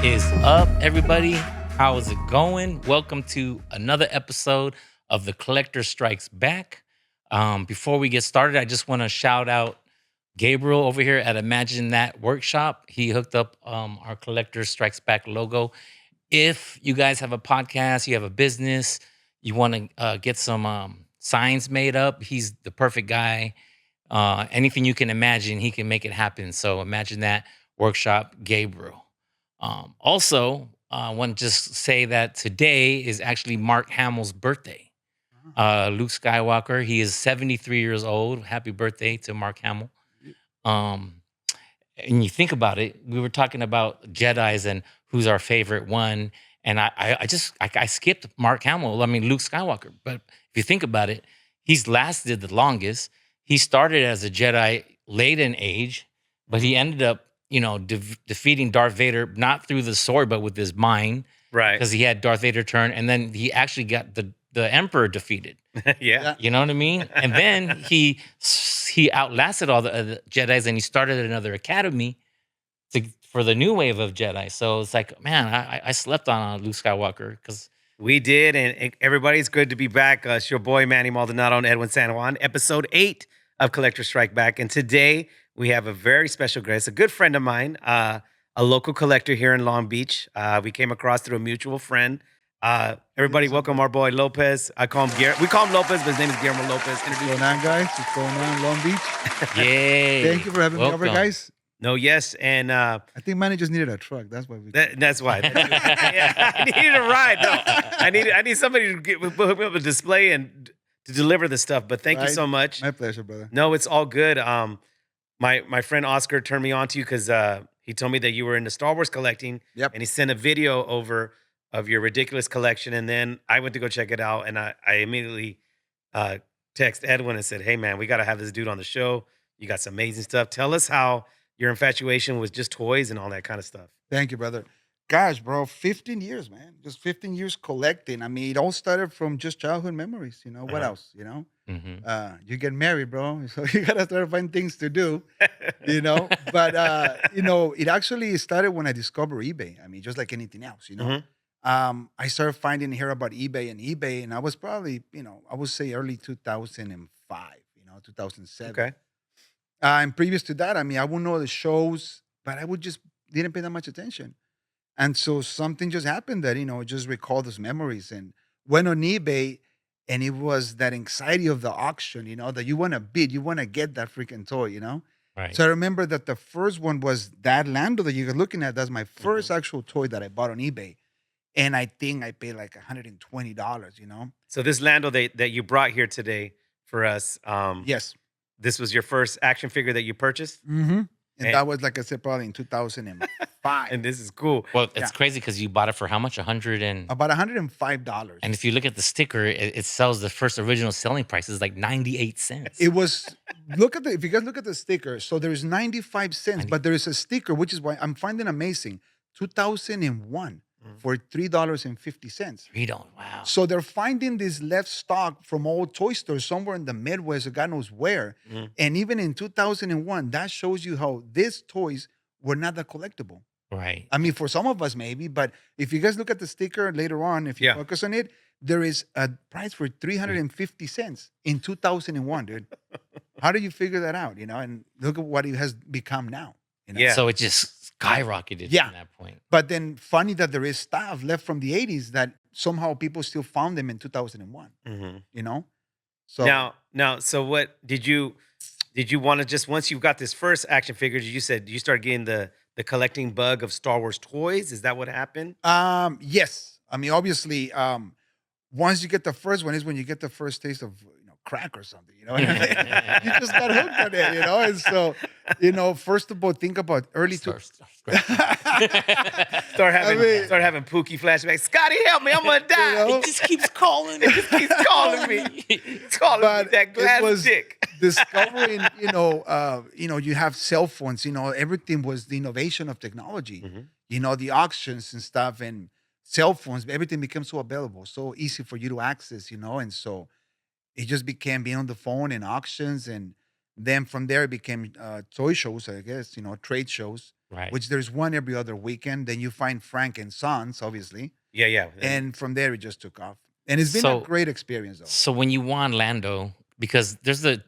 is up, everybody? How is it going? Welcome to another episode of The Collector Strikes Back. Before we get started, I just want to shout out Gabriel over here at Imagine That Workshop. He hooked up our Collector Strikes Back logo. If you guys have a podcast, you have a business, you want to get some signs made up, he's the perfect guy. Anything you can imagine, he can make it happen. So Imagine That Workshop, Gabriel. Also, I want to just say that today is actually Mark Hamill's birthday. Luke Skywalker, he is 73 years old. Happy birthday to Mark Hamill. Um, and you think about it, we were talking about Jedis and who's our favorite one. And I skipped Mark Hamill. I mean, Luke Skywalker. But if you think about it, he's lasted the longest. He started as a Jedi late in age, but he ended up, defeating Darth Vader, not through the sword, but with his mind, Right. because he had Darth Vader turn. And then he actually got the Emperor defeated. Yeah. You know what I mean? And then he outlasted all the Jedis, and he started another academy for the new wave of Jedi. So it's like, man, I slept on Luke Skywalker because We did, and everybody's good to be back. It's your boy Manny Maldonado and Edwin San Juan, episode 8 of Collector Strike Back. And today we have a very special guest, a good friend of mine, a local collector here in Long Beach. We came across through a mutual friend. Everybody, welcome our boy Lopez. We call him Lopez, but his name is Guillermo Lopez. What's going on, guys? What's going on, Long Beach? yay. Thank you for having me over, guys. No, yes, and I think Manny just needed a truck. That's why we. that's why. Yeah, I needed a ride. No, I need somebody to put up a display and to deliver the stuff. But thank you so much. My pleasure, brother. No, it's all good. My friend Oscar turned me on to you because he told me that you were into Star Wars collecting. Yep. And he sent a video over of your ridiculous collection, and then I went to go check it out, and I immediately text Edwin and said, "Hey, man, we got to have this dude on the show. You got some amazing stuff. Tell us how your infatuation was just toys and all that kind of stuff." Thank you, brother. Gosh, bro, 15 years, man. Just 15 years collecting. I mean, it all started from just childhood memories. What else? Mhm. You get married, bro. So you got to start finding things to do, But, it actually started when I discovered eBay. I mean, just like anything else, Mhm. I started finding here about eBay, and I was probably, I would say early 2005, 2007. Okay. And previous to that, I mean, I wouldn't know the shows, but I would just didn't pay that much attention. And so something just happened that, just recalled those memories and went on eBay, and it was that anxiety of the auction, that you want to bid, you want to get that freaking toy. Right. So I remember that the first one was that Lando that you're looking at. That's my first actual toy that I bought on eBay. And I think I paid like $120, So this Lando that you brought here today for us, Yes. this was your first action figure that you purchased, Mm-hmm. And And- that was, like I said, probably in 2005. and this is cool. Well, it's Yeah. crazy because you bought it for how much? 100 and About $105. if you look at the sticker, it sells the first original selling price is like 98 cents. It was if you guys look at the sticker, so there's 95 cents, but there is a sticker, which is why I'm finding amazing. 2001 for $3.50. Wow. So they're finding this left stock from old toy stores somewhere in the Midwest, or God knows where. Mhm. And even in 2001, that shows you how these toys were not that collectible. Right. I mean, for some of us maybe, but if you guys look at the sticker later on, if you Yeah. focus on it, there is a price for 350 cents in 2001, dude. How do you figure that out? And look at what it has become now. Yeah. So it just skyrocketed Yeah. from that point. But then funny that there is stuff left from the 80s that somehow people still found them in 2001, Mhm. So Now, so what did you want to just once you got this first action figure? You said you started getting the collecting bug of Star Wars toys. Is that what happened? yes. I mean, obviously, once you get the first one is when you get the first taste of crack or something, you just got hooked on it, and so first of all, think about early Start Start having Pookie flashbacks. Scotty, help me! I'm gonna die. know? It just keeps calling me. He's calling me. He's calling me But that it glass was- dick. discovering, you have cell phones, everything was the innovation of technology, the auctions and stuff and cell phones, everything became so available, so easy for you to access, and so it just became being on the phone and auctions. And then from there it became toy shows, I guess, trade shows. Right. which there's one every other weekend. Then you find Frank and Sons, obviously. Yeah. And from there, it just took off. And it's been a So great experience, though. so when you won Lando, because there's an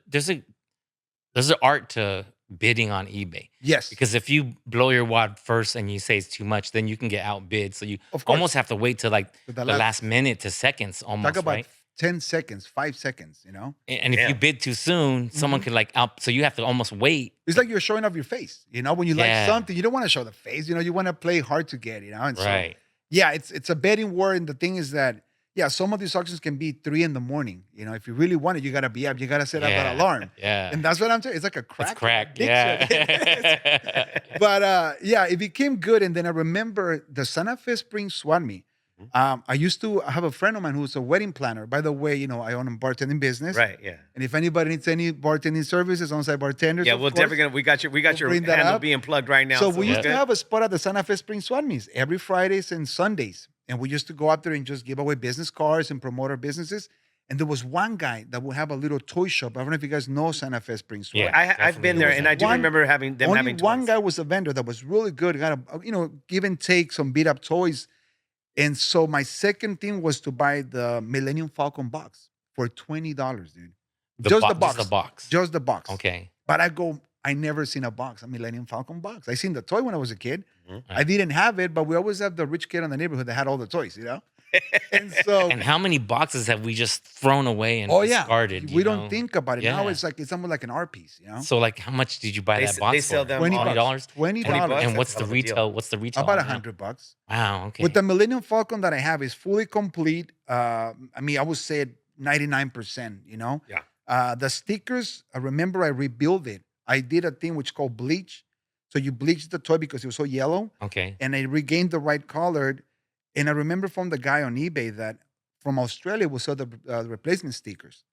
art to bidding on eBay. Yes, Because if you blow your wad first and you say it's too much, then you can get outbid. So you of course. almost have to wait till like But the last minute to seconds talk almost, about right? 10 seconds, 5 seconds, you know? And if you Yeah. bid too soon, someone could like out. So you have to almost wait. It's like you're showing off your face, you know? When you like Yeah. something, you don't want to show the face, you know? You want to play hard to get, you know? And Right. so, yeah, it's a betting war. And the thing is that, yeah, some of these auctions can be 3 in the morning. You know, if you really want it, you got to be up. You got to set up that alarm. Yeah. And that's what I'm saying. It's like a crack. It's cracked. addiction. Yeah. But yeah, it became good. And then I remember the Santa Fe Spring Swap Meet. I used to have a friend of mine who's a wedding planner. By the way, you know, I own a bartending business. Right. Yeah. And if anybody needs any bartending services, on-site bartenders, Yeah. of We're course, definitely gonna. We got your We'll bring that handle up. being plugged right now. So we used good. to have a spot at the Santa Fe Spring Swap Meets every Fridays and Sundays. And we used to go out there and just give away business cards and promote our businesses. And there was one guy that would have a little toy shop. I don't know if you guys know Santa Fe Spring Swap. Yeah. I've been definitely there, was and that. I do One- remember having them Only having one toys. guy was a vendor that was really good. Got a, you know, give and take some beat up toys. And so my second thing was to buy the Millennium Falcon box for $20, dude. Just the box. Just the box. Just the box. Okay. But I never seen a box, a Millennium Falcon box. I seen the toy when I was a kid. Mhm. I didn't have it, but we always have the rich kid in the neighborhood that had all the toys, you know? And so, And how many boxes have we just thrown away and oh yeah, discarded? we you don't know? think about it. Now Yeah. it's almost like an art piece, you know? So like, how much did you buy They that s- box they sell for? them $20. $20. $20. bucks? And what's That's a the hell of a deal. retail? What's the retail? About on that? $100. Wow. Okay. With the Millennium Falcon that I have is fully complete. I mean, I would say 99%, you know? Yeah. The stickers, I remember I rebuilt it. I did a thing which called bleach. So you bleach the toy because it was so yellow, Okay. and I regained the right color. And I remember from the guy on eBay that from Australia will sell the replacement stickers.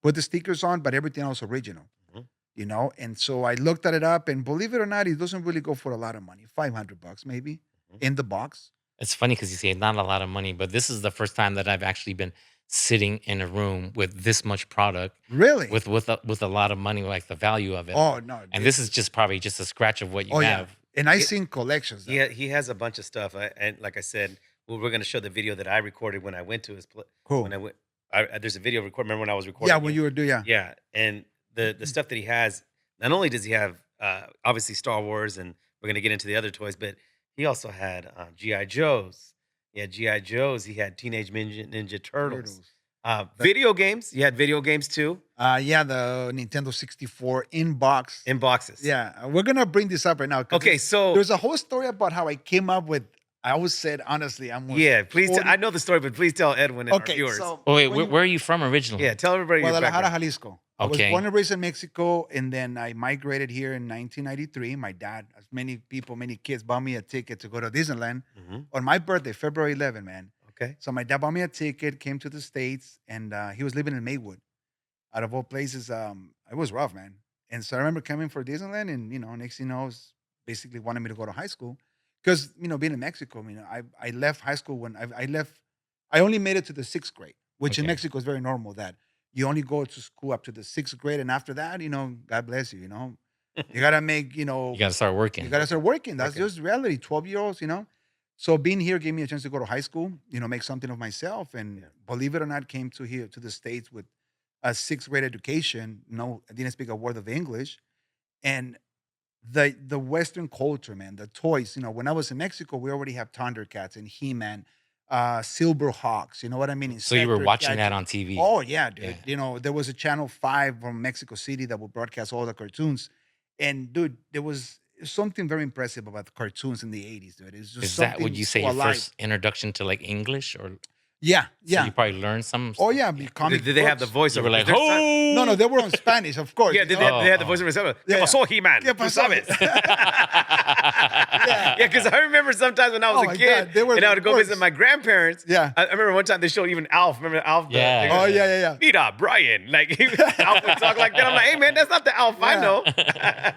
Put the stickers on, but everything else original. Mhm. You know, and so I looked at it up, and believe it or not, it doesn't really go for a lot of money. $500 maybe Mhm. in the box. It's funny because you say not a lot of money, but this is the first time that I've actually been sitting in a room with this much product Really? with a lot of money, like the value of it. Oh no! And this is just probably just a scratch of what you Oh yeah, have. and I It- seen collections. Though. Yeah, he has a bunch of stuff, and like I said, we're going to show the video that I recorded when I went to his place. Cool. When I went, there's a video record. Remember when I was recording? Yeah, it? when you were doing Yeah, and the stuff that he has. Not only does he have obviously Star Wars, and we're going to get into the other toys, but he also had GI Joes. He had GI Joes. He had Teenage Ninja Turtles. Video games. You had video games too Yeah, the Nintendo 64 in box. in boxes. Yeah, we're gonna bring this up right now. 'cause Okay, so there's a whole story about how I came up with. I always said honestly, I'm yeah, please. 40 I know the story, but please tell Edwin and our Okay, viewers. so Oh wait, when you- where are you from originally? Yeah, tell everybody your Guadalajara, background. Jalisco. I was Okay. born and raised in Mexico, and then I migrated here in 1993. My dad, as many people, many kids, bought me a ticket to go to Disneyland Mhm. on my birthday, February 11, man. Okay. So my dad bought me a ticket, came to the States, and he was living in Maywood. Out of all places, it was rough, man. And so I remember coming for Disneyland, and next thing you know, was basically wanted me to go to high school. Because, being in Mexico, I left high school when I left, I only made it to the 6th grade, which in Okay. Mexico is very normal that you only go to school up to the 6th grade. And after that, God bless you, you got to make, You got to start working. you got to start working. That's Okay. just reality. 12-year-olds, So being here gave me a chance to go to high school, make something of myself. And believe it or not, came to here to the States with a 6th grade education. No, I didn't speak a word of English. And the Western culture, man, the toys, when I was in Mexico, we already have Thundercats and He-Man, Silverhawks, you know what I mean? So you were Inspector watching that Gadget. on TV. Oh yeah, dude. Yeah. There was a channel 5 from Mexico City that would broadcast all the cartoons. And dude, there was something very impressive about the cartoons in the 80s, dude. It's just Is that would something you say so your alive. first introduction to like English or Yeah, so yeah. you probably learned some? Oh yeah, comic Did they have the books. voiceover? You were like, There's some- oh No, they were on Spanish, of course. Yeah, you they, know? they had the Oh, voiceover. Yeah, ¿Qué yeah. pasó, He-Man? ¿Qué Tú pasó? sabes. Yeah. Yeah, because I remember sometimes when I was Oh a my kid, God, they were and I the would go worst. visit my grandparents. Yeah. I remember one time they showed even Alf. Remember Alf? Yeah. they go, Oh yeah. Mira, Brian. Like, Alf would talk like that. I'm like, hey, man, that's not the Alf I Yeah. know.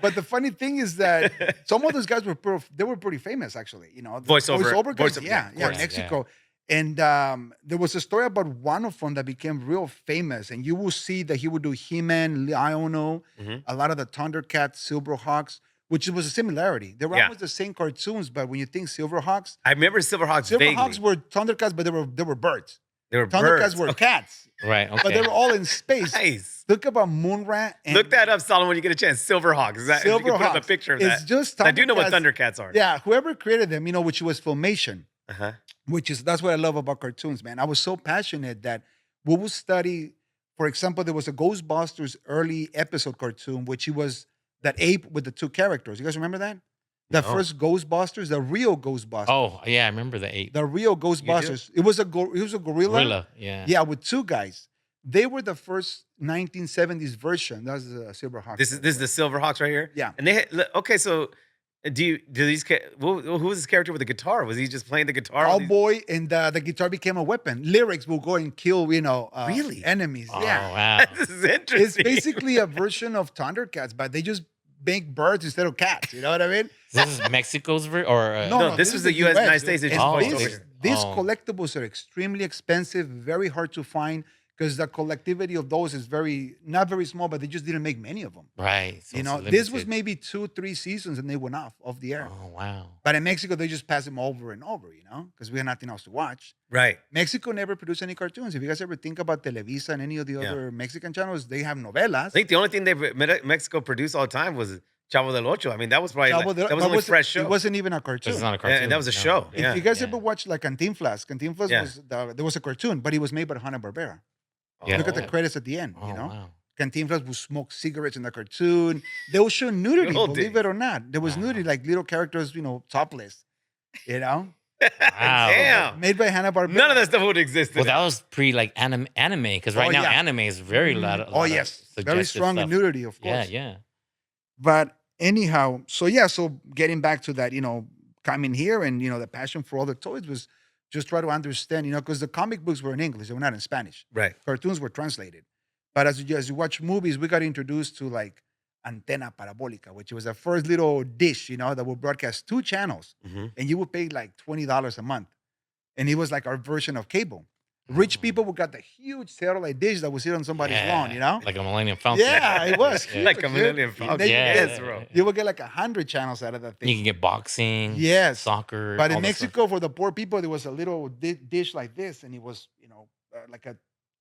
But the funny thing is that some of those guys were pretty famous, actually. The Voiceover- guys, voiceover, yeah, of course. Mexico. And there was a story about one of them that became real famous, and you will see that he would do He-Man, Lionel, Mhm. a lot of the Thundercats, Silverhawks. which was a similarity. They were Yeah. almost the same cartoons, but when you think Silverhawks, I remember Silverhawks vaguely. Silverhawks were Thundercats, but they were birds. They were Thundercats birds. were Okay. cats, Right. Okay. but they were all in space. Nice. Look about Moonrat. And Look that up, Solomon, when you get a chance. Silverhawks. Is that, if you can put up a Silverhawks. picture of It's that. just I do know what Thundercats. Thundercats are. Yeah, whoever created them, which was Filmation, Uh-huh. that's what I love about cartoons, man. I was so passionate that we would study. For example, there was a Ghostbusters early episode cartoon, which he was that ape with the two characters. You guys remember that? The No. first Ghostbusters, the real Ghostbusters. Oh yeah, I remember the 8. The real Ghostbusters. It was a gorilla. Gorilla. Yeah. Yeah, with two guys. They were the first 1970s version. That's the Silverhawks. This is the Silverhawks right here? Yeah. And okay, so do these who was this character with the guitar? Was he just playing the guitar? Cowboy, and the guitar became a weapon. Lyrics will go and kill, Really? enemies. Oh Yeah. wow. This is interesting. It's basically a version of Thundercats, but they just make birds instead of cats. You know what I mean? This is Mexico's or No, this was the US, United States. They And just Oh, pushed these, over here. these Oh. collectibles are extremely expensive, very hard to find because the collectivity of those is not very small, but they just didn't make many of them. right. So it's This was limited. maybe 2-3 seasons and they went off the air. Oh wow. But in Mexico, they just pass them over and over, because we had nothing else to watch. Right. Mexico never produced any cartoons. If you guys ever think about Televisa and any of the other Mexican channels, they have novelas. I think the only thing Mexico produced all the time was Chavo del Ocho. I mean, that was probably Chavo del- that was but only a fresh show. It wasn't even a cartoon. It's not a cartoon. And that was a no. show. If Yeah. you guys yeah. ever watched like Cantinflas Yeah. there was a cartoon, but it was made by Hanna-Barbera. Yeah. Look at the Oh. credits at the end, Oh wow. Cantinflas would smoke cigarettes in the cartoon. They would show nudity, Good old believe days. it or not. There was Wow. nudity, like little characters, topless, Wow. Damn. made by Hanna-Barbera. None of that stuff would exist. Well, today. that was pre like anime because right Oh, now yeah. anime is very loud. Oh, yes. Very strong in nudity, of Yeah, course. yeah. But anyhow, so getting back to that, coming here and, the passion for all the toys was just try to understand, because the comic books were in English, they were not in Spanish. Right. Cartoons were translated. But as you watch movies, we got introduced to like Antena Parabólica, which was the first little dish, that would broadcast 2 channels. Mhm. And you would pay like $20 a month. And it was like our version of cable. Rich people would got the huge satellite dish that would sit on somebody's lawn, Like a Millennium Falcon. Yeah, it was. Yeah. Like a huge, Millennium dude. Falcon. Then you Yeah. get- Yes, bro. You would get like 100 channels out of that thing. You can get boxing, Yes. soccer. But all in that stuff. Mexico, for the poor people, there was a little dish like this, and it was, like a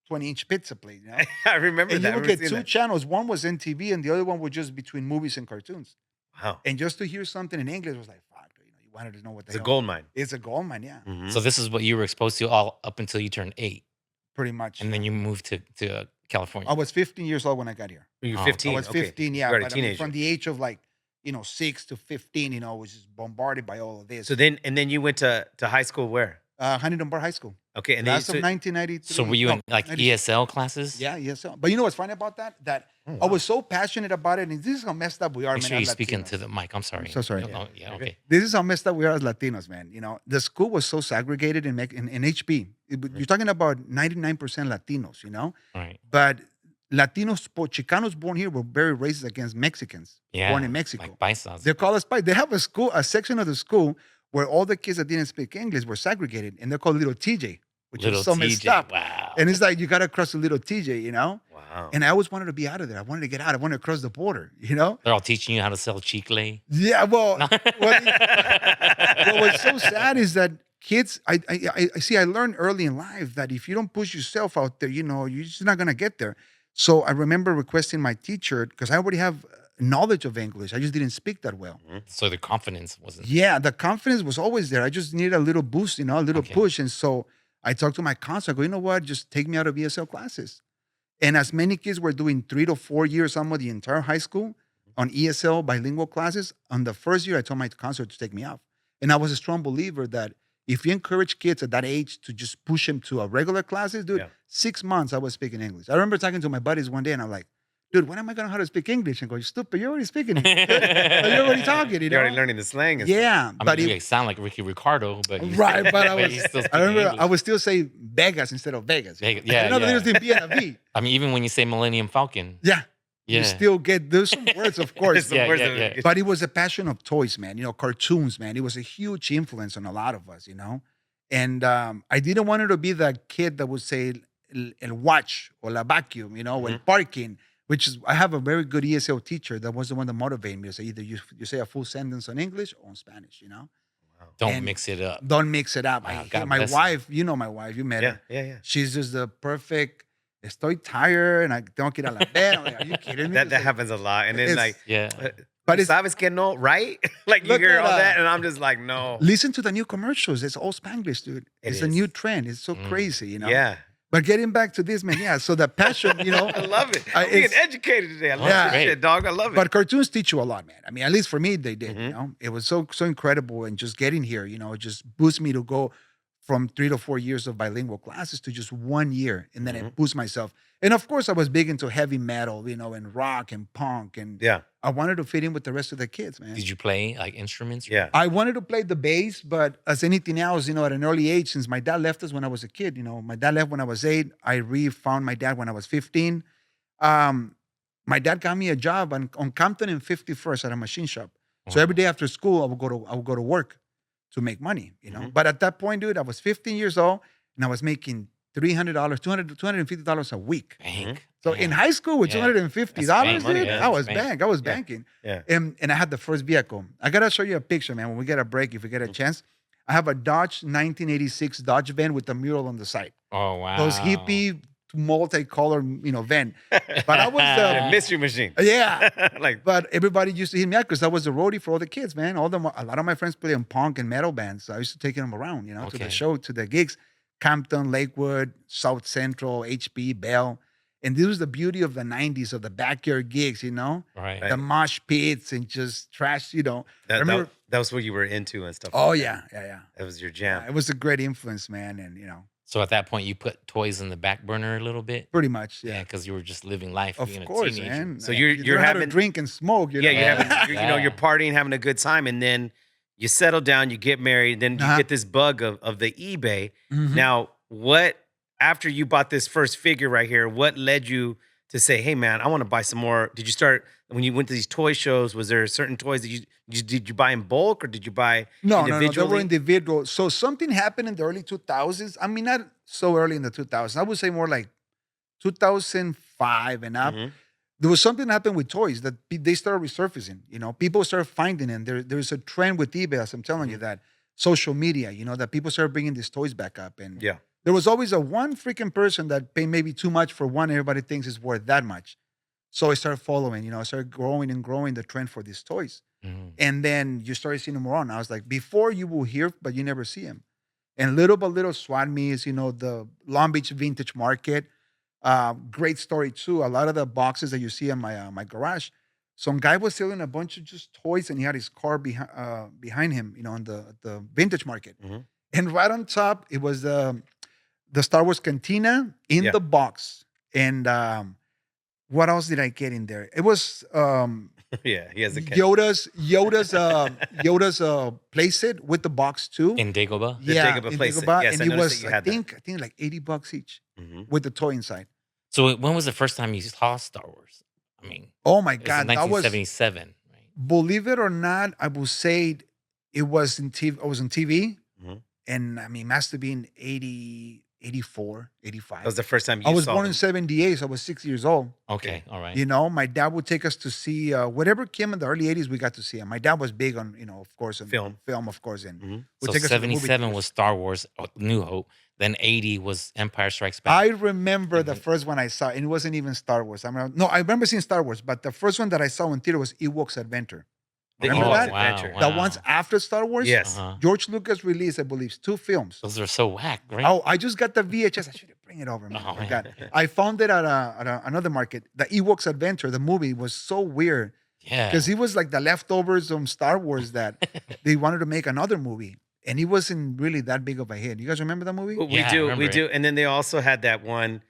20-inch pizza plate. I remember And that. you I would remember get seeing 2 that. channels. One was NTV, and the other one was just between movies and cartoons. Wow. And just to hear something in English was like, fuck, you wanted to know what the It's a hell. gold mine. It's a gold mine, yeah, Mhm. So this is what you were exposed to all up until you turned 8, pretty much. and then you moved to California. I was 15 years old when I got here. You're Oh, 15. I was okay. 15, yeah. You were a But I mean, teenager. from the age of like, 6 to 15, was just bombarded by all of this. So then you went to high school where? Huntington Bar High School. Okay, and then That's of 1993. So were you No, in like 96. ESL classes? Yeah, yes. But you know what's funny about that? That I was so passionate about it, and this is how messed up we are, Make man. sure you as speak Latinos. into the mic. I'm sorry. So sorry. No, yeah, okay. This is how messed up we are as Latinos, man. The school was so segregated in HB. You're talking about 99% Latinos, All right. but Latinos, Chicanos born here were very racist against Mexicans Yeah. born in Mexico. Like paisas. They're called spies. They have a section of the school where all the kids that didn't speak English were segregated, and they're called Little TJ, which Little is so messed TJ. up. Wow. And it's like you got to cross a Little TJ, Wow. And I always wanted to be out of there. I wanted to get out. I wanted to cross the border, They're all teaching you how to sell chicle. Yeah, well, No. what was so sad is that kids, I see, I learned early in life that if you don't push yourself out there, you're just not going to get there. So I remember requesting my teacher, because I already have knowledge of English. I just didn't speak that well. So the confidence wasn't. Yeah, the confidence was always there. I just needed a little boost, a little Okay. push. And so I talked to my counselor. I go, you know what? Just take me out of ESL classes. And as many kids were doing 3 to 4 years, some of the entire high school on ESL bilingual classes, on the first year, I told my counselor to take me off. And I was a strong believer that if you encourage kids at that age to just push them to a regular classes, dude, Yeah. 6 months I was speaking English. I remember talking to my buddies one day, and I'm like, dude, when am I going to know how to speak English? And go, you stupid, you're already speaking English. You're already talking, You're already learning the slang. And Yeah, I but mean, it, you sound like Ricky Ricardo, but you right, but I but was. you still I speak remember English. I would still say Vegas instead of Vegas. Vegas, yeah, the yeah. difference between B and a V. I mean, even when you say Millennium Falcon. Yeah, Yeah. you still get there's some words, of course. Some Yeah, words yeah, that- yeah. But it was a passion of toys, man. Cartoons, man. It was a huge influence on a lot of us, And I didn't want her to be the kid that would say el watch or la vacuum, or el parking, which is I have a very good ESL teacher that was the one that motivated me to say either you say a full sentence in English or in Spanish, Wow. Don't and mix it up. don't mix it up. Wow, God My bless you. wife, you know my wife, you met Yeah, her. yeah, yeah. She's just the perfect. Estoy tired and I tengo que ir a la bed. I'm like, are you kidding me? That It's like, happens a lot. And then it's like, Yeah. but "Tú it's sabes que no, right?" Like you look hear at all that, and I'm just like, no. listen to the new commercials. It's all Spanglish, dude. It It's a new is. trend. It's so Mm. crazy, Yeah. But getting back to this, man, yeah. So the passion, I love it. I'm being it's- educated today. I love Yeah. this Great. shit, dog. I love it. but cartoons teach you a lot, man. I mean, at least for me, they did. Mhm. It was so incredible, and just getting here, it just boosts me to go from 3 to 4 years of bilingual classes to just 1 year, and then I Mhm. boost myself. And of course, I was big into heavy metal, and rock and punk, and Yeah. I wanted to fit in with the rest of the kids, man. Did you play like instruments? Yeah. I wanted to play the bass, but as anything else, at an early age, since my dad left us when I was a kid, my dad left when I was 8. I re-found my dad when I was 15. My dad got me a job on Compton and 51st at a machine shop. So every day after school, I would go to work to make money, Mhm. But at that point, dude, I was 15 years old and I was making $300, $250 a week. Bank. So in high school with Yeah. $250, That's money, dude, yeah. I was That's I was Yeah. banking. Yeah. And I had the first vehicle. I gotta show you a picture, man. When we get a break, if we get a chance, I have a Dodge 1986 Dodge van with a mural on the side. Oh wow. Those hippie multicolor, van. But I was The mystery machine. yeah. Like, But everybody used to hit me up because I was the roadie for all the kids, man. A lot of my friends play in punk and metal bands. So I used to take them around, to Okay. the show, to the gigs, Campton, Lakewood, South Central, HB, Bell. And this was the beauty of the 90s, of the backyard gigs, Right. the mosh pits and just trash, I remember. that was what you were into and stuff. Oh, like yeah, yeah. That was your Yeah, jam. it was a great influence, man. And, So at that point, you put toys in the back burner a little bit. pretty much, Yeah, yeah. because you were just living life, Of being a course, teenager. man. So You you're learn how to having- drink and smoke, Yeah, you're Yeah. having, you're partying, having a good time, and then you settle down, you get married, then you Uh-huh. get this bug of the eBay. Mhm. Now, after you bought this first figure right here, what led you to say, "Hey, man, I want to buy some more"? Did you start when you went to these toy shows? Was there certain toys that did you buy in bulk or did you buy No, they individually? were individual. So something happened in the early 2000s. I mean, not so early in the 2000s. I would say more like 2005 and up. Mhm. There was something that happened with toys that they started resurfacing. People started finding them. There's a trend with eBay, as I'm telling you, that social media, that people started bringing these toys back up. And Yeah. there was always a one freaking person that paid maybe too much for one. Everybody thinks it's worth that much. So I started following, I started growing and growing the trend for these toys. Mhm. And then you started seeing them around. I was like, before you will hear, but you never see them. And little by little, SWAT meets, the Long Beach Vintage Market. Great story too. A lot of the boxes that you see in my garage, some guy was selling a bunch of just toys, and he had his car behind him, in the vintage market. Mhm. And right on top, it was the Star Wars Cantina in Yeah. the box. And what else did I get in there? It was Yeah, he has a Yoda's playset with the box too. In Dagobah. The Dagobah in playset. Dagobah, Yes, and I it noticed was that you had that. I think like $80 each Mhm. with the toy inside. So when was the first time you saw Star Wars? I mean, Oh my it was God, in that was, 1977, right? believe it or not, I will say it was in TV. I was on TV, Mhm. and I mean, must have been 80, 84, 85. That was the first time you I was saw born them. in 78, so I was 6 years old. Okay, all right. My dad would take us to see whatever came in the early 80s, we got to see him. My dad was big on, of course, on Film. of course. And Mhm. would So take us to the movie 77 theaters. was Star Wars, New Hope. Then 80 was Empire Strikes Back. I remember the Mhm. first one I saw, and it wasn't even Star Wars. I remember seeing Star Wars, but the first one that I saw in theater was Ewoks Adventure. The Remember Ewoks that? Adventure. The ones after Star Wars? Yes. Uh-huh. George Lucas released, I believe, 2 films. Those are so whack, right? Oh, I just got the VHS. I should bring it over, man. Oh, I forgot. I found it at another market. The Ewoks Adventure, the movie, was so weird yeah. because it was like the leftovers from Star Wars that they wanted to make another movie, and it wasn't really that big of a hit. You guys remember that movie? We Yeah, I do, remember we it. do. And then they also had that one,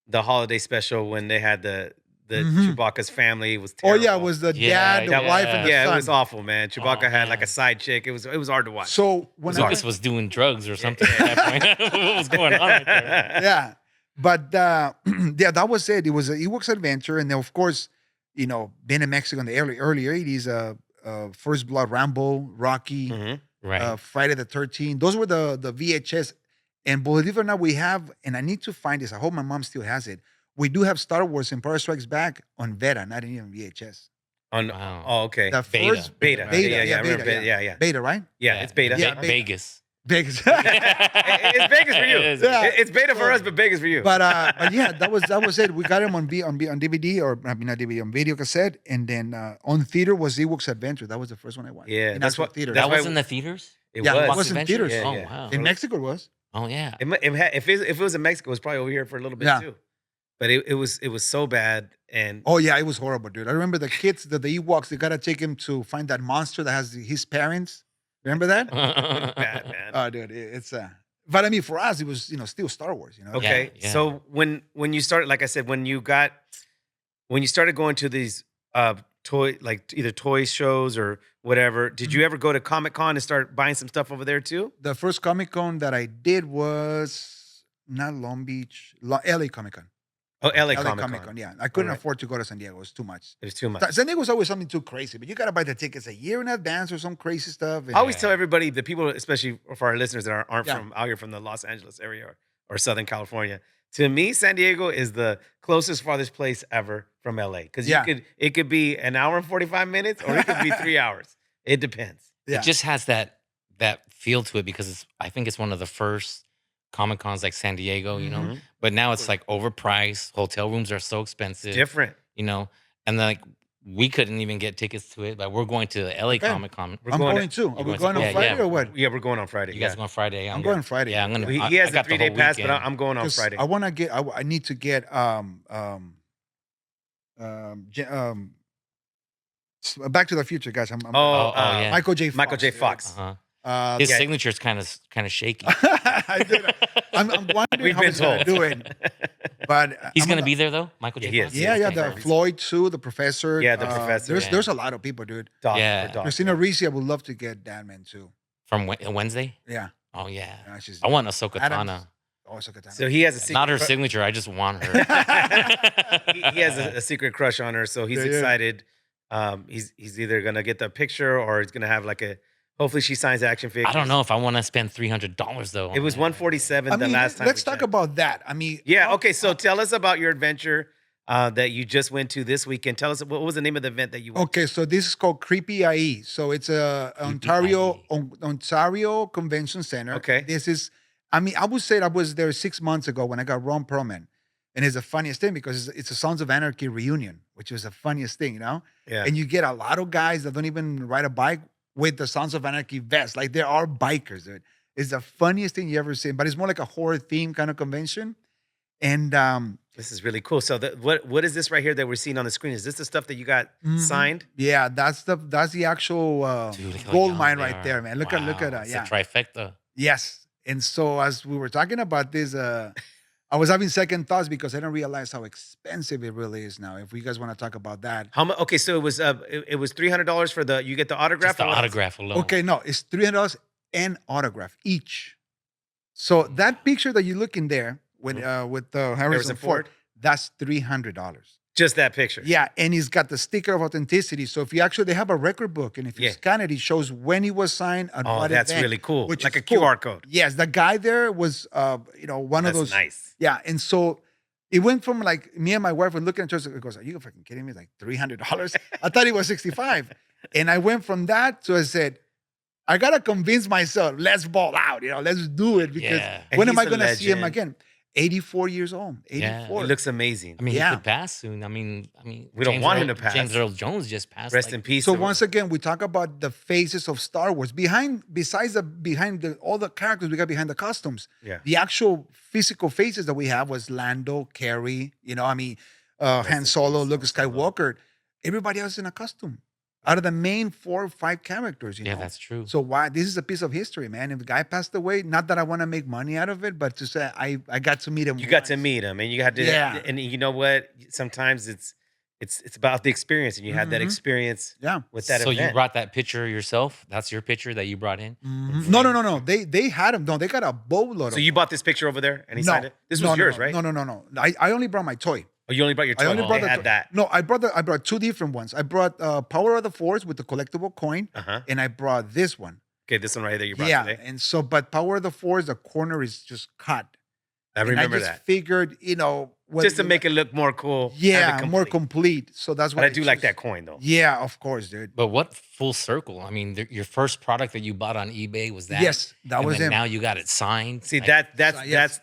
the holiday special when they had the Mhm. Chewbacca's family was Oh terrible. yeah, it was the Yeah, dad, the yeah. wife, and the yeah, son. it was awful, man. Chewbacca Oh, had like man. a side chick. It was hard to watch. So when I Lucas was doing drugs or something Yeah. at that point. What was going on right there? yeah. But yeah, that was it. It was an Ewoks Adventure, and then of course, being in Mexico in the early 80s, First Blood, Rambo, Rocky, Mhm. Right. Friday the 13th. Those were the VHS. And believe it or not, we have, and I need to find this. I hope my mom still has it. we do have Star Wars Empire Strikes Back on Beta, not even VHS. On Wow. oh, okay. The Beta. first Beta. Beta, Yeah, I remember Beta, Beta. Yeah. Beta, right? Yeah, it's Beta. Yeah, Beta. Vegas. Vegas. It's Vegas for you. It is. Yeah. It's Beta for us, but Vegas for you. But yeah, that was it. We got him on DVD, or I mean not DVD, on video cassette, and then on theater was Ewoks Adventure. That was the first one I watched. Yeah, in that's actual what- theater. That why- was in the theaters? it yeah, was. it was in Adventure? theaters. Oh, Yeah. wow. In Mexico it was. Oh, yeah. If it was in Mexico, it was probably over here for a little bit Yeah. too. But it was so bad, and Oh yeah, it was horrible, dude. I remember the kids, the Ewoks, they gotta take him to find that monster that has his parents. Remember that? bad, man. Oh, dude, it's But I mean, for us, it was still Star Wars. Okay, Yeah. so when you started, like I said, when you started going to these toy, like either toy shows or whatever, did Mm-hmm. you ever go to Comic-Con and start buying some stuff over there too? The first Comic Con that I did was not Long Beach, LA Comic Con. Oh, LA LA Comic-Con. Comic-Con, yeah. I couldn't Alright. afford to go to San Diego. It was too much. It was too much. San Diego was always something too crazy, but you got to buy the tickets a year in advance or some crazy stuff. And I always tell everybody, the people, especially for our listeners that aren't Yeah. from out here from the Los Angeles area or Southern California, to me, San Diego is the closest, farthest place ever from LA. Because Yeah. it could be an hour and 45 minutes, or it could be 3 hours. It depends. yeah. It just has that feel to it because I think it's one of the first Comic Cons like San Diego, you know. Mhm. But now it's like overpriced. Hotel rooms are so expensive, Different. you know. And then like we couldn't even get tickets to it. Like we're going to LA Okay. Comic Con. We're I'm going going too. Are You're we going going to- on yeah, Friday yeah. or what? Yeah, we're going on Friday. You guys yeah. go on Friday? I'm going Friday. Yeah, I'm gonna. He has I a got the 3-day whole pass, but weekend. I'm going on 'Cause Friday. I want to get. I need to get Back to the Future, guys. I'm Oh, yeah. Michael J. Fox. Michael J. Fox. Uh-huh. His Yeah. signature is kind of shaky. I did. I'm wondering We've how been he's gonna told. do it. But He's I'm gonna be there though, Michael J. Yeah, he Fox? is. Yeah, yeah. He's The confirmed. Floyd too, the professor. Yeah, the professor, There's yeah. there's a lot of people, dude. Doc, Yeah. for Doc. Christina Ricci, I would love to get that man too. From Wednesday. Yeah. Oh yeah. She's I want Ahsoka Adams. Tano. Oh, it's a good time. So he has a secret. Not her signature. I just want her. he has a secret crush on her, so he's Yeah, yeah. excited. He's either gonna get the picture or he's gonna have like a. Hopefully, she signs action figures. I don't know if I want to spend $300 though. It was 147 I the mean, last time. let's we talk checked. about that. I mean, Yeah. Okay. So tell us about your adventure that you just went to this weekend. Tell us what was the name of the event that you went. Okay, so this is called Creepy IE. So it's a Ontario Convention Center. Okay. This is, I mean, I would say I was there 6 months ago when I got Ron Perlman. And it's the funniest thing because it's a Sons of Anarchy reunion, which was the funniest thing, you know? Yeah. And you get a lot of guys that don't even ride a bike with the Sons of Anarchy vest. Like there are bikers, dude. It's the funniest thing you ever seen, but it's more like a horror theme kind of convention. And This is really cool. So what is this right here that we're seeing on the screen? Is this the stuff that you got Mhm. signed? yeah, that's the actual Dude, look how gold young mine they right are. there, man. Look Wow, at it's yeah. a trifecta. Yes. And so as we were talking about this, I was having second thoughts because I didn't realize how expensive it really is now. If you guys want to talk about that. How much? Okay, so it was $300 for you get the autograph. Just the or what else? autograph alone. Okay, no, it's $300 and autograph each. So that picture that you look in there with Harrison Harrison Ford, Ford? that's $300. Just that picture. Yeah, and he's got the sticker of authenticity. So if you actually, they have a record book, and if you Yeah. scan it, it shows when he was signed and Oh, what that's event, really cool. which Like is a cool. QR code. Yes, the guy there was, one That's of those. nice. Yeah, and so it went from like me and my wife were looking at each other. It goes, "Are you fucking kidding me? Like $300? I thought it was 65." And I went from that to I said, I gotta convince myself, let's ball out, let's do it because Yeah. And when am he's I a gonna see him legend. again? 84 years old. Yeah. 84. He looks amazing. I mean, Yeah. he could pass soon. I mean, We don't want him to pass. James Earl Jones just passed. Rest like, in peace. So to- once again, we talk about the faces of Star Wars. All the characters we got behind the costumes. Yeah. The actual physical faces that we have was Lando, Carrie, Han Solo, Luke Skywalker. Everybody else in a costume. Out of the main 4 or 5 characters, Yeah, that's true. So why this is a piece of history, man. If the guy passed away, not that I want to make money out of it, but to say I got to meet him. You got to once. meet him, and you had to. Yeah. And you know what? Sometimes it's about the experience, and you had that Mhm. experience Yeah. with that so event. you brought that picture yourself? That's your picture that you brought in? Mhm. No. They had him. No, they got a boatload. So of you bought this picture over there, and he no, signed it. This no, was no, yours, no, right? No. I only brought my toy. Oh, you only brought your toy. I only brought they the had toy. that. No, I brought 2 different ones. I brought Power of the Force with the collectible coin, Uh-huh. and I brought this one. Okay, this one right here that you brought Yeah, today. and so but Power of the Force, the corner is just cut. I And I remember just that. figured, Just to make it look more cool. have it yeah, more complete. complete. So that's But what I do like choose. that coin though. Yeah, of course, dude. But what full circle? I mean, your first product that you bought on eBay was that, Yes, that and was then him. now you got it signed. See Like, that's yes.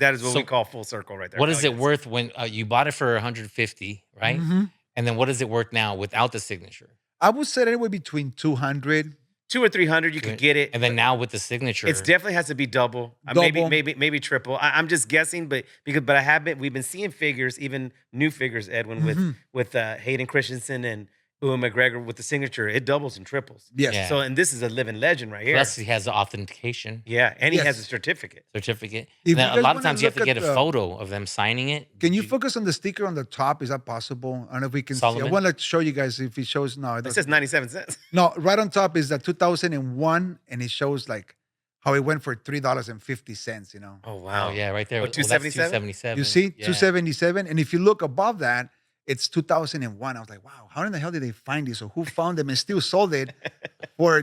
that is what we So call full circle right there. what I is like it that. worth when you bought it for 150, right? Hmm. And then what is it worth now without the signature? I would say anywhere between 200, 200 or 300, you could get it. And then but now with the it signature, definitely has to be double. Maybe double. maybe triple. I'm just guessing, but I have been we've been seeing figures, even new figures, Edwin, Mhm. with Hayden Christensen and Ewan McGregor with the signature. It doubles and triples. Yes. Yeah. So and this is a living legend right here. plus he has the authentication Yeah, and he has a Yes. certificate. certificate. If And then you a guys lot of wanna times you have to look get at a the- photo of them signing it. Can you Did focus on the sticker on the top? Is that possible? I don't know if we can see. Solomon? I want to show you guys if it shows. No, it It says doesn't. 97 cents. No, right on top is the 2001, and it shows like how it went for $3.50. Oh Oh wow. yeah, right there. Oh, That's 277? 277. You see, Yeah. 277, and if you look above that, it's 2001. I was like, wow, how in the hell did they find these? Or who found them and still sold it for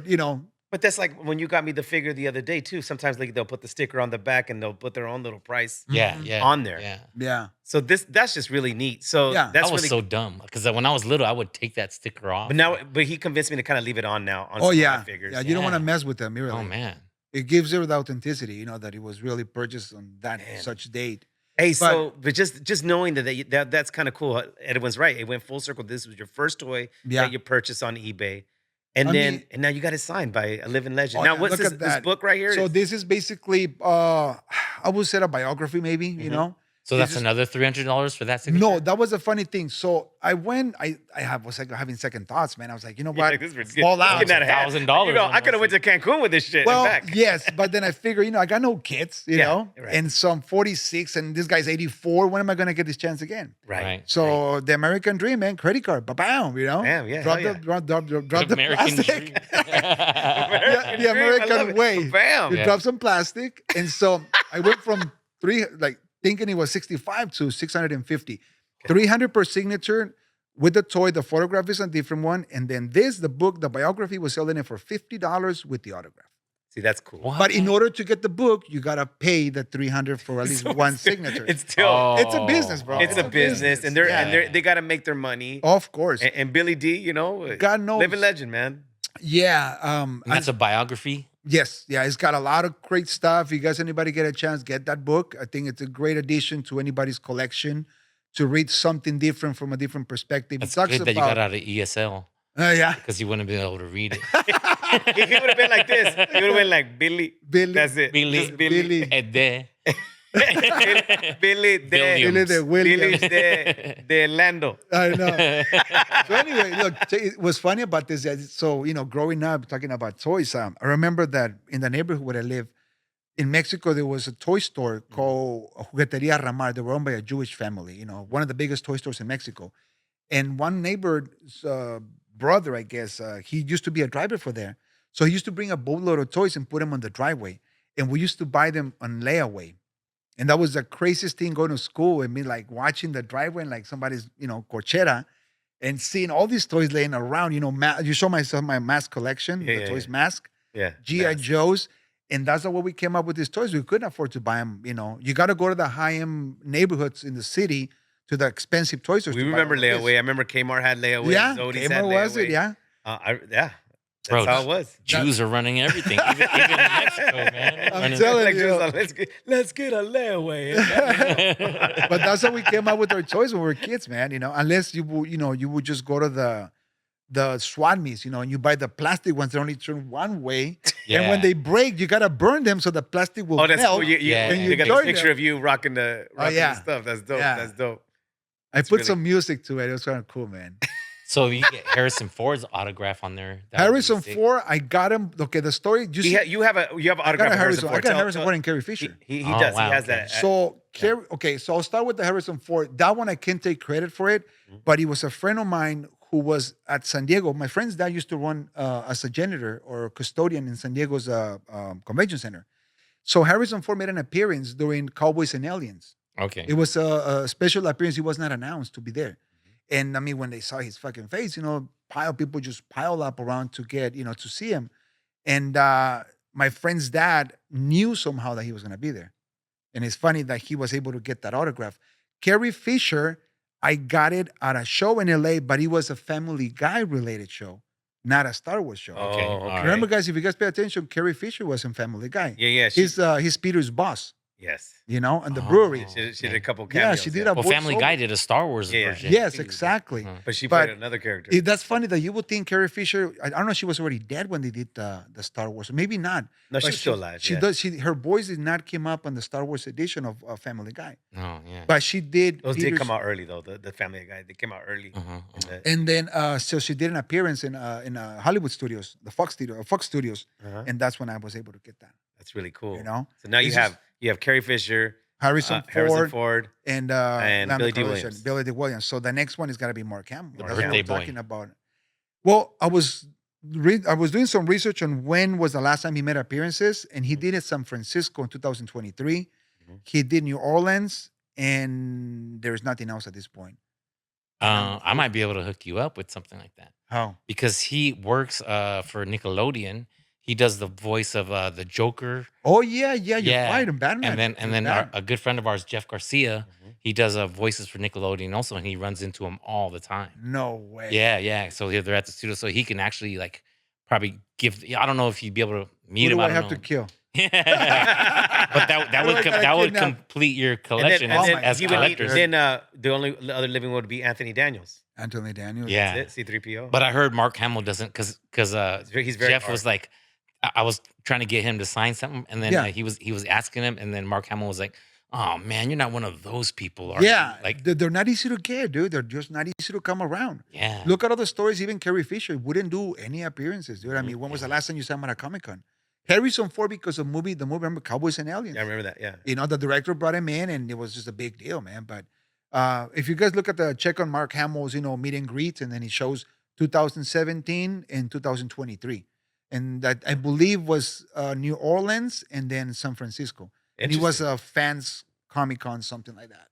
But that's like when you got me the figure the other day too. Sometimes they'll put the sticker on the back and they'll put their own little price Yeah, Mhm. yeah. on there. Yeah. Yeah. So that's just really neat. So Yeah. that's I was really so dumb because when I was little, I would take that sticker off. but he convinced me to kind of leave it on now on Oh some of my yeah, figures. yeah. You don't want to Yeah. mess with them. Really. Oh man. It gives it the authenticity. That it was really purchased on that Man. such date. Hey, but just knowing that's kind of cool. Edwin's right. It went full circle. This was your first toy Yeah. that you purchased on eBay. And I then mean- and now you got it signed by a living legend. Oh, now yeah, what's look this, at this that. book right here? So It's- this is basically, I would say a biography, maybe. Mhm. So This that's is- another $300 for that signature. No, that was a funny thing. So I went. Was like having second thoughts, man. I was like, you know Yeah, what? like, this is Ball out. getting out of hand. $1,000 You know, I almost. could have went to Cancun with this shit Well, and back. yes, but then I figure, I got no kids, Yeah, right. and so I'm 46, and this guy's 84. When am I gonna get this chance again? Right. So the American dream, man, credit card, bam, Bam, yeah, drop hell the yeah. drop the American plastic. dream. Yeah, the dream, I American love it. way. Bam. You Yeah. drop some plastic, and so I went from thinking it was 65 to 650, 300 per signature. With the toy, the photograph is a different one, and then the book, the biography, was selling it for $50 with the autograph. See, that's cool. What? But in order to get the book, you gotta pay the 300 for at least So one it's- signature. It's still It's a business, bro. it's a business, and they're Yeah. they got to make their money. Of course. And Billy D, God knows. living legend, man. Yeah. And that's a biography. Yes. Yeah. It's got a lot of great stuff. You guys, anybody get a chance, get that book. I think it's a great addition to anybody's collection to read something different from a different perspective. It's It talks good that you about, got out of ESL yeah. because you wouldn't have been able to read it. He would have been like this. He would have been like Billy. Billy. That's it. Billy. Just Billy. Billy. Ede. Billy de Williams. Billy the Williams. Billy de Lando. I know. So anyway, look, what's funny about this is, so, growing up, talking about toys, I remember that in the neighborhood where I live, in Mexico, there was a toy store called Jugueteria Ramar. They were owned by a Jewish family, one of the biggest toy stores in Mexico. And one neighbor's brother, I guess, he used to be a driver for there. So he used to bring a boatload of toys and put them on the driveway. And we used to buy them on layaway. And that was the craziest thing going to school and me like watching the driveway and like somebody's, cochera and seeing all these toys laying around. You show myself my mask collection, Yeah, the yeah, toys yeah. mask, Yeah. G.I. Nice. Joes. And that's how we came up with these toys. We couldn't afford to buy them. You got to go to the high-end neighborhoods in the city to the expensive toy stores. We to buy remember all of this. layaway. I remember Kmart had layaway. Yeah, Zodi's had Kmart was it? layaway. Yeah. Yeah. Bro, That's how it was. Jews are running everything, even in Mexico, man. I'm Running- telling Like, you. just like, let's get a layaway. But that's how we came up with our toys when we were kids, man. Unless you would just go to the SWAT meets, and you buy the plastic ones that only turn one way. And Yeah. when they break, you gotta burn them so the plastic will Oh, that's melt. cool. Yeah. And And you you got a join picture them. of you rocking the yeah. stuff. That's dope. Yeah. That's dope. I It's put really- some music to it. It was kind of cool, man. So you get Harrison Ford's autograph on there. That would be Harrison sick. Ford, I got him. Okay, the story. You have an I got autograph a of Harrison I Ford. got a Tell- Harrison tell- Ford and Carrie Fisher. He Oh, does. wow, He has okay. that. So, so I'll start with the Harrison Ford. That one I can't take credit for it, but he was a friend of mine who was at San Diego. My friend's dad used to run as a janitor or custodian in San Diego's convention center. So Harrison Ford made an appearance during Cowboys and Aliens. Okay. It was a special appearance. He was not announced to be there. And I mean, when they saw his fucking face, people just pile up around to get, to see him. And my friend's dad knew somehow that he was going to be there. And it's funny that he was able to get that autograph. Carrie Fisher, I got it at a show in LA, but it was a Family Guy related show, not a Star Wars show. Oh, Okay, all okay. right. Remember, guys, if you guys pay attention, Carrie Fisher was in Family Guy. Yeah. He's Peter's boss, Yes. and the Oh. brewery. She did a couple Yeah, cameos. she did a Well, Family voiceover. Guy did a Star Wars Yeah. version. Yes, exactly. Mhm. But she But played another character. That's funny that you would think Carrie Fisher. I don't know if she was already dead when they did the Star Wars. Maybe not. No, But she's still alive. She yeah. does. Her voice did not come up on the Star Wars edition of Family Guy, Oh, yeah. but she did. Those did Peter's- come out early though. The Family Guy, they came out early. Uh-huh, in the- And then, so she did an appearance in Hollywood Studios, the Fox Studios, uh-huh. and that's when I was able to get that. That's really cool. You know, So now you It's have Carrie Fisher, Harrison Harrison Ford, Ford. and and Billy D. Coalition, Williams. Billy D. Williams. So the next one is got to be Mark Hamill. The That's what birthday we're boy. talking about. Well, I was doing some research on when was the last time he made appearances, and he did it San Francisco in 2023. Mhm. He did New Orleans, and there's nothing else at this point. I might be able to hook you up with something like that How? because he works for Nickelodeon. He does the voice of the Joker, Oh yeah, you're Yeah, right. In Batman, and then a good friend of ours, Jeff Garcia, Mhm. he does voices for Nickelodeon also, and he runs into him all the time. no way. Yeah. So they're at the studio, so he can actually probably give. I don't know if you'd be able to meet Who him. do I I don't have know. to kill? but that Who do I would gotta kidnap? complete your And collection oh my as he would need, collectors. then the only other living one would be Anthony Daniels. Anthony Daniels. Yeah. That's it. C3PO. But I heard Mark Hamill doesn't because he's very Jeff hard. was like, I was trying to get him to sign something, and then Yeah. he was asking him, and then Mark Hamill was like, "Oh man, you're not one of those people, are Yeah, you?" Like, they're not easy to get, dude. They're just not easy to come around. yeah, Look at all the stories. Even Carrie Fisher wouldn't do any appearances, dude. I Mhm. mean, when was the last time you saw him at a Comic Con? Harrison Ford, because of the movie, remember Cowboys and Aliens? Yeah, I remember that. Yeah. The director brought him in, and it was just a big deal, man. But if you guys look at the check on Mark Hamill's, meet and greets, and then he shows 2017 and 2023, and that I believe was New Orleans and then San Francisco, and he was Interesting. a fans Comic Con, something like that.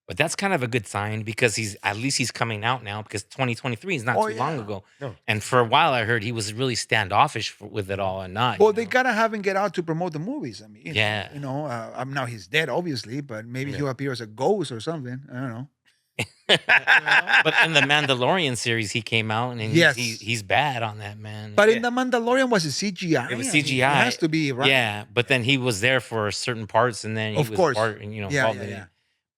but that's kind of a good sign because at least he's coming out now because 2023 is not Oh, too long yeah. ago, No. and for a while I heard he was really standoffish with it all and not. Well, you they know? gotta have him get out to promote the movies. I mean, Yeah. now he's dead, obviously, but maybe Yeah. he'll appear as a ghost or something. I don't know. But in the Mandalorian series, he came out and Yes. he's bad on that, man. But Yeah. in the Mandalorian, was it CGI? It was I mean, CGI. it has to be, right? Yeah, but then he was there for certain parts, and then he Of was course. part, Yeah, involved yeah, in yeah. it.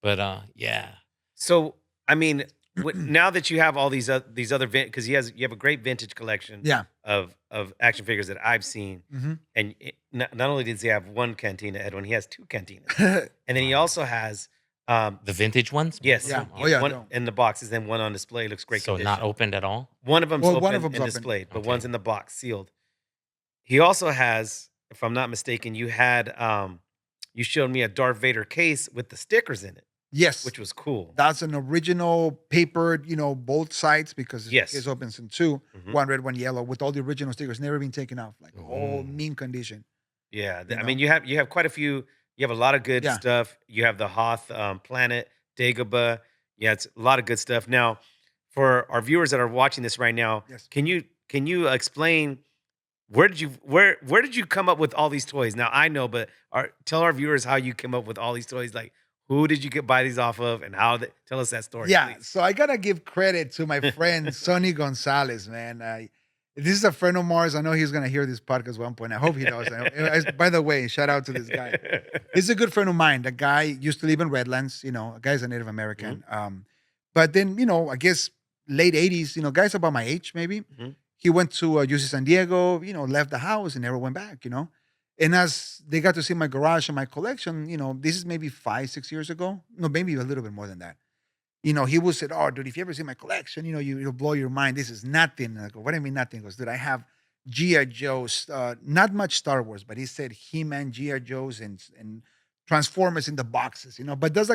But yeah, So I mean, now that you have all these other because you have a great vintage collection. Yeah. Of action figures that I've seen, Mhm. and not only does he have one cantina, Edwin, he has two cantinas, and then he also has the vintage ones. yes, Yeah. Oh, yeah, one no. in the boxes and one on display. Looks great. So condition. not opened at all. One of them's Well, open one of them's and open. displayed, but Okay. one's in the box sealed. He also has, if I'm not mistaken, you had you showed me a Darth Vader case with the stickers in it, Yes. which was cool. That's an original papered, both sides, because Yes. it opens in two, Mhm. one red, one yellow, with all the original stickers, never been taken off, like all Ooh. mean condition. Yeah, You I know? mean, you have quite a few. You have a lot of good Yeah. stuff. You have the Hoth planet, Dagobah. Yeah, it's a lot of good stuff. Now, for our viewers that are watching this right now, Yes. can you explain where did you come up with all these toys? Now I know, but tell our viewers how you came up with all these toys. Like, who did you buy these off of, and how? Tell us that story. Yeah, please. so I gotta give credit to my friend Sonny Gonzalez, man. This is a friend of Mars. I know he's gonna hear this podcast at one point. I hope he does. By the way, shout out to this guy. He's a good friend of mine. The guy used to live in Redlands. A guy's a Native American. But then I guess late '80s. Guys about my age maybe. Mhm. He went to UC San Diego. Left the house and never went back. And as they got to see my garage and my collection, this is maybe 5-6 years ago. No, maybe a little bit more than that. He would say, "Oh, dude, if you ever see my collection, you'll blow your mind. This is nothing." I go, "What do you mean nothing?" He goes, "Dude, I have G.I. Joe's, not much Star Wars, but he said He-Man, G.I. Joe's, and Transformers in the boxes, But there's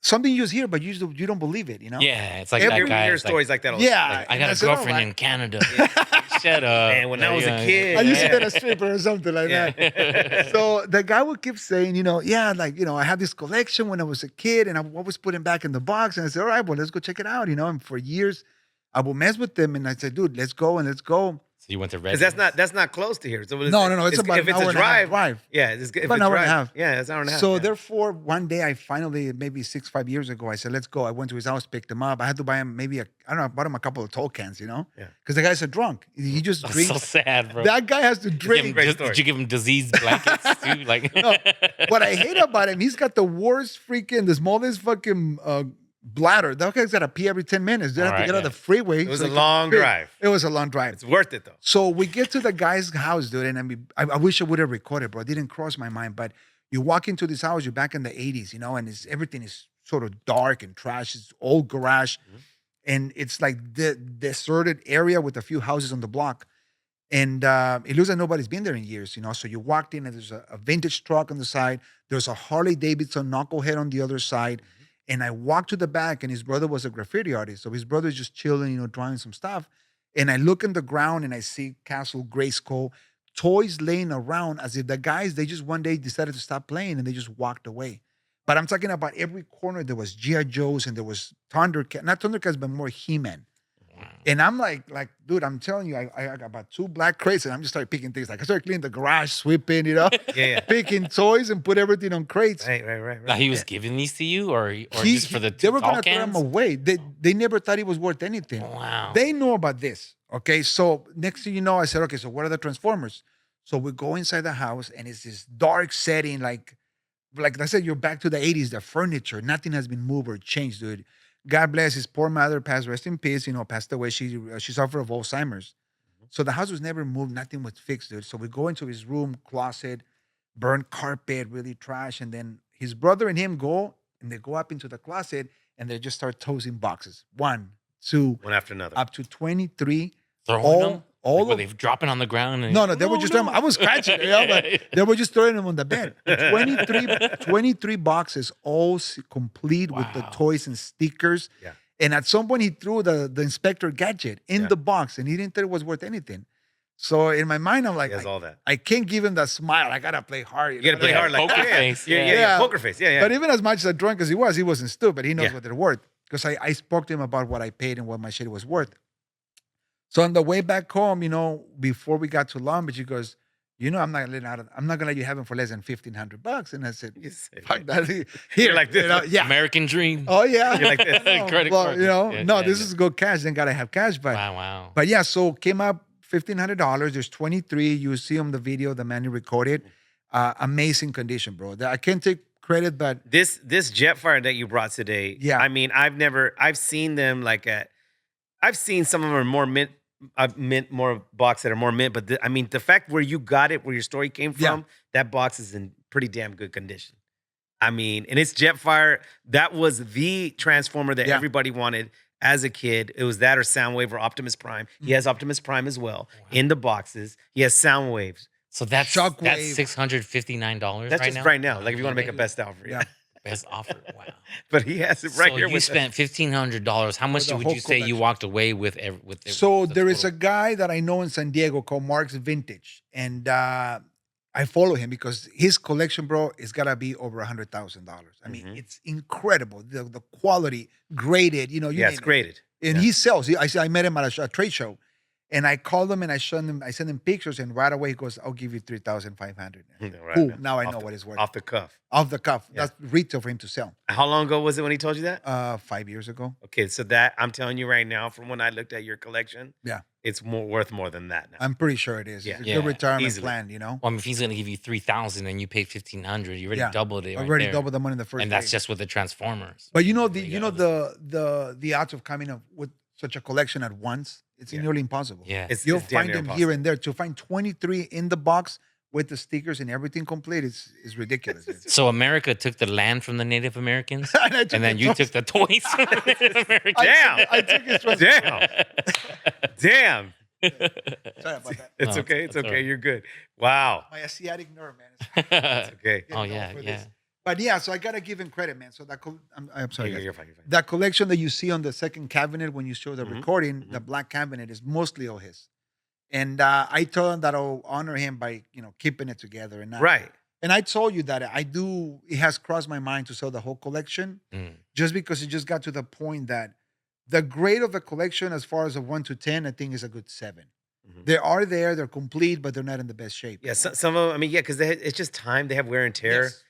something you just hear, but you don't believe it, Yeah, it's like Every that guy. Hear it's like, stories like that. All the Yeah. time. I and got I a said, "All girlfriend right." in Canada. Shut up. Man, when I was a Yeah. kid, I used to Yeah. get a stripper or something like that. Yeah. So the guy would keep saying, I had this collection when I was a kid, and I would always put him back in the box. And I said, "All right, well, let's go check it out." And for years, I would mess with them, and I said, "Dude, let's go and let's go." You went to Because Redlands? that's not close to here. So No. It's about if an it's hour a and a half drive, drive. yeah, if About an it's hour and a drive, half. yeah, it's an hour and a half. So yeah. therefore, one day I finally, maybe 5 years ago, I said, let's go. I went to his house, picked him up. I had to buy him maybe I bought him a couple of tall cans, Yeah. because the guy's a drunk. He just That's drinks. so sad, bro. That guy has to Did you give him drink. Great did you give him disease blankets too? Like, No, what I hate about him, he's got the worst the smallest fucking bladder. That guy's got to pee every 10 minutes. They have to Alright, get on yeah. the freeway. It was so a he can long pee. drive. It was a long drive. It's worth it though. So we get to the guy's house, dude, and I wish I would have recorded, bro. It didn't cross my mind. But you walk into this house, you're back in the 80s, and everything is sort of dark and trash. It's old garage. And it's like the deserted area with a few houses on the block. And it looks like nobody's been there in years, So you walked in and there's a vintage truck on the side. There's a Harley Davidson knucklehead on the other side. And I walked to the back, and his brother was a graffiti artist. So his brother's just chilling, drawing some stuff. And I look in the ground and I see Castle Grayskull, toys laying around as if the guys, they just one day decided to stop playing and they just walked away. But I'm talking about every corner. There was G.I. Joes and there was Thundercats, not Thundercats, but more He-Man. And I'm like, dude, I'm telling you, I got about 2 black crates, and I'm just started picking things. Like I started cleaning the garage, sweeping, Yeah. picking toys and put everything on crates. Right. now he was giving these to you, or just for the They were tall gonna throw cans? them away. They never thought he was worth anything. Wow. They know about this. Okay. So next thing you know, I said, okay, so what are the Transformers? So we go inside the house, and it's this dark setting, like I said, you're back to the 80s, the furniture, nothing has been moved or changed, dude. God bless his poor mother, passed, rest in peace, passed away. She suffered of Alzheimer's. So the house was never moved, nothing was fixed, dude. So we go into his room, closet, burnt carpet, really trash. And then his brother and him go, and they go up into the closet, and they just start tossing boxes. 1, 2, One after another. up to 23. Throwing them? All Like, were of they dropping on the ground? And, no, they were just throwing them. I was scratching, but they were just throwing them on the bed. 23 boxes, all complete with the Wow. toys and stickers. Yeah. And at some point, he threw the Inspector gadget in Yeah. the box, and he didn't think it was worth anything. So in my mind, I'm like, He has all that. I can't give him that smile. I gotta play hard. You gotta play Yeah, hard, like poker face, yeah. Yeah. poker face. Yeah. But even as much as drunk as he wasn't stupid. He knows Yeah. what they're worth. Because I spoke to him about what I paid and what my shit was worth. So on the way back home, before we got to Long Beach, he goes, I'm not gonna let you have him for less than $1,500. And I said, You say fuck that. that. You're like this. yeah. American dream. Oh yeah. You're like this. No, Credit well, card. Yeah, no, yeah, this yeah. is good cash. Then gotta have cash. But Wow. but yeah, so came up $1,500. There's 23. You see on the video, the man who recorded. Amazing condition, bro. I can't take credit, but This Jetfire that you brought today. Yeah. I mean, I've seen them I've seen some of them are more mint. More box that are more mint, but the fact where you got it, where your story came from, Yeah. that box is in pretty damn good condition. I mean, and it's Jetfire. That was the Transformer that Yeah. everybody wanted as a kid. It was that or Soundwave or Optimus Prime. He has Optimus Prime as well in the boxes. He has Soundwaves. So that's Shockwave. $659 That's right just now? right now. Like if you want to make a best offer, yeah. Best offer. Wow. But he has it right so here. you with spent $1,500. How much the would whole you say you collection. walked away with? So there is a guy that I know in San Diego called Mark's Vintage, and I follow him because his collection, bro, is gotta be over $100,000. I mean, it's incredible. The quality, graded. You it's name it. graded. And he sells. I met him at a trade show, and I called him and I sent him pictures, and right away he goes, "I'll give you $3,500." Right Cool. now. Now I Off know the- what it's worth. Off the cuff. Off the cuff. Yeah. That's retail for him to sell. How long ago was it when he told you that? 5 years ago. Okay, so that I'm telling you right now, from when I looked at your collection, Yeah. it's worth more than that now. I'm pretty sure it is. Yeah. It's a Yeah. good retirement Easily. plan. Well, I mean, if he's going to give you $3,000 and you paid $1,500, you already Yeah. doubled it. Right Already there. doubled the money in the first. and that's day. just with the Transformers. But you know Yeah, the odds of coming up with such a collection at once, it's Yeah. nearly impossible. Yeah. You'll it's damn find near them impossible. here and there. To find 23 in the box with the stickers and everything complete is ridiculous. So America took the land from the Native Americans, And I took and then the you toys. took the toys from the Native Americans. Damn. I took his Damn. Damn. Sorry about that. It's No, okay. It's that's all okay. right. You're good. Wow. My Asiatic nerve, man. It's okay. Oh, Getting yeah, off for yeah. this. But yeah, so I gotta give him credit, man. So I'm sorry, guys. You're fine. You're fine. That collection that you see on the second cabinet when you show the Mhm, recording, the black cabinet is mostly all his. And I told him that I'll honor him by keeping it together and not. Right. And I told you that it has crossed my mind to sell the whole collection Mm. just because it just got to the point that the grade of the collection, as far as a 1 to 10, I think is a good 7. Mhm. They are there, they're complete, but they're not in the best shape. Yeah, you know? some of them, I mean, yeah, because it's just time. They have wear and tear, Yes.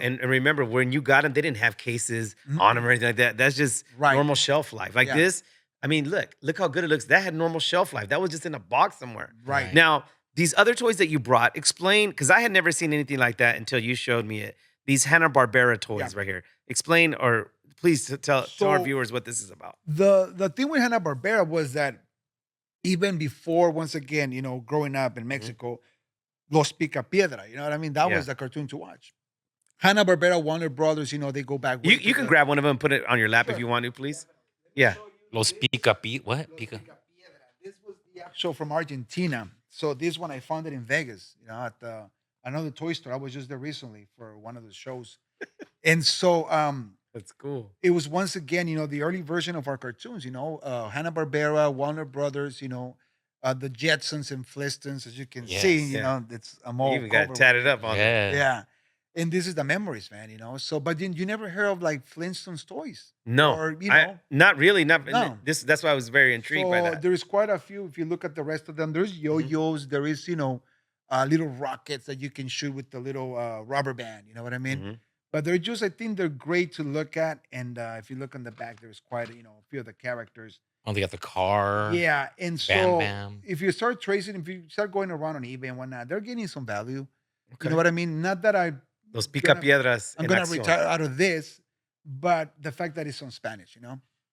and remember, when you got them, they didn't have cases on them Mm-mm. or anything like that. That's just Right. normal shelf life. Like Yeah. this, I mean, look how good it looks. That had normal shelf life. That was just in a box somewhere. Right. Right. Now, these other toys that you brought, explain, because I had never seen anything like that until you showed me it. These Hanna-Barbera toys Yeah. right here. Explain, or please tell our So viewers what this is about. the thing with Hanna Barbera was that even before, once again, growing up in Mhm. Mexico, Los Picapiedra, you know what I mean? That Yeah. was the cartoon to watch. Hanna Barbera, Warner Brothers, they go back. way to You can the- grab one of them and put it on your lap if Sure. you want to, please. Yeah. Los pica what? Pica. This was the actual from Argentina. So this one I found it in Vegas, at another toy store. I was just there recently for one of the shows. And so That's cool. it was once again, the early version of our cartoons, Hanna-Barbera, Warner Brothers, the Jetsons and Flintstones, as you can see, Yes. Yeah. I'm You all even got covered with tatted up on Yeah. it. yeah. And this is the memories, man, So, but then you never heard of like Flintstones toys. No, Or, not really. Not No. this. That's why I was very intrigued by So that. there's quite a few. If you look at the rest of them, there's yo-yos. There is, little rockets that you can shoot with the little rubber band. You know what I mean? Mhm. But they're just, I think they're great to look at. And if you look on the back, there's quite, a few of the characters. Oh, they got the car. Yeah. And Bam so Bam. if you start tracing, if you start going around on eBay and whatnot, they're getting some value. Okay. You know what I mean? Not that Los picapiedras. I'm en going to acción. retire out of this, but the fact that it's on Spanish,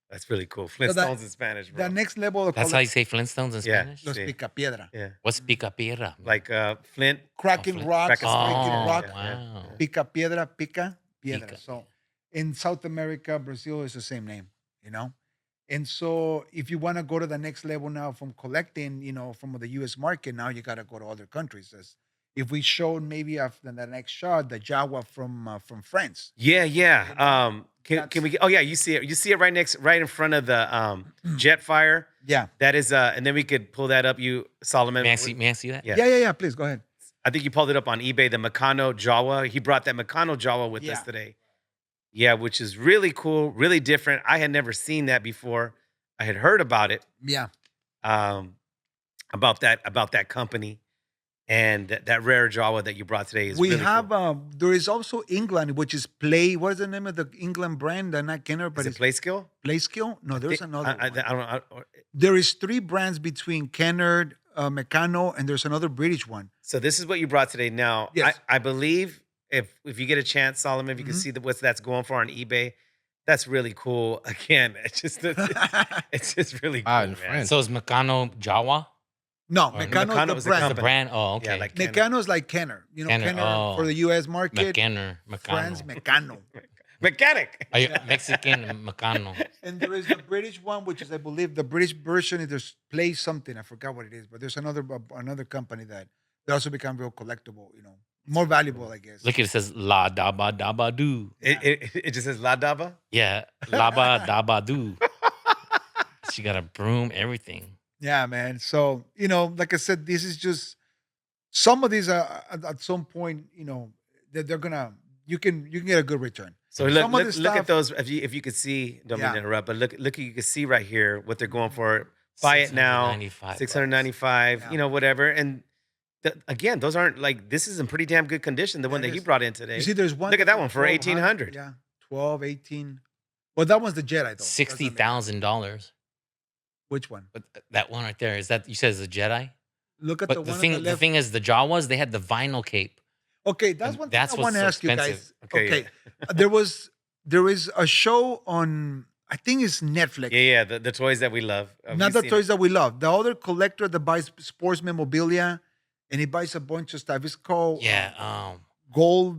That's really cool. So that- Flintstones in Spanish, bro. The next level of That's how you say Flintstones in Yeah. Spanish? Los Sí. Picapiedra. Yeah, What's pica piedra? like Flint. Cracking Flint. rocks, Cracking breaking Oh, rock. wow. Pica piedra, pica piedra. Pica. So in South America, Brazil is the same name, And so if you want to go to the next level now from collecting, from the US market, now you got to go to other countries. If we showed maybe after the next shot, the Jawa from France. Yeah, yeah. Can That's- we? Oh, yeah. You see it. You see it right in front of the Jetfire. Yeah. That is. And then we could pull that up. You, Solomon. May I see that? Yeah. Yeah. Please go ahead. I think you pulled it up on eBay. The Meccano Jawa. He brought that Meccano Jawa with us Yeah. today. Yeah, which is really cool, really different. I had never seen that before. I had heard about it. Yeah. About that company, and that rare Jawa that you brought today is. We really have cool. there is also England, which is Play. What is the name of the England brand? They're not Kenner, but Is it it's Play Skill? Play Skill. No, there's another. I one. don't. There is 3 brands between Kenner, Meccano, and there's another British one. So this is what you brought today. Now, Yes. I believe if you get a chance, Solomon, if you can see what that's going for on eBay, that's really cool. Again, it's just really cool, Ah, in man. French. So is Meccano Jawa? No, Or Meccano Meccano is is the a brand. The company. brand? Oh, okay. Yeah, like Meccano is like Kenner. Kenner, Kenner oh. for the U.S. market. Meccano. France, Meccano. Meccano. Mechanic. Are you Mexican Meccano? And there is the British one, which is, I believe, the British version. There's Play something. I forgot what it is, but there's another company that they also become real collectible. More valuable, I guess. Look, it says La Daba Daba Do. It just says La Daba. Yeah, Laba Daba Do. She got a broom, everything. Yeah, man. So like I said, this is just some of these are at some point. They're gonna you can get a good return. So Some of look the at stuff- those. If you could see, don't mean Yeah. to interrupt, but look, you can see right here what they're going for. Buy it now, 695 $695. Yeah. Whatever. And again, those aren't this is in pretty damn good condition. The one Yeah, that it he is. brought in today. You see, there's one. Look at that one for 1800. Yeah, 12, 18. Well, that one's the Jedi though. That's not the- $60,000. Which one? But that one right there, is that you said is a Jedi? Look at But the the one thing, on the the left. thing is, the Jawas, they had the vinyl cape. Okay, that's and one thing that's I want what's to so ask you guys. expensive. Okay, There is a show on, I think it's Netflix. Yeah, the toys that we love. Not We've the seen toys that we love. The other collector that buys sports memorabilia and he buys a bunch of stuff. It's called Yeah, Gold.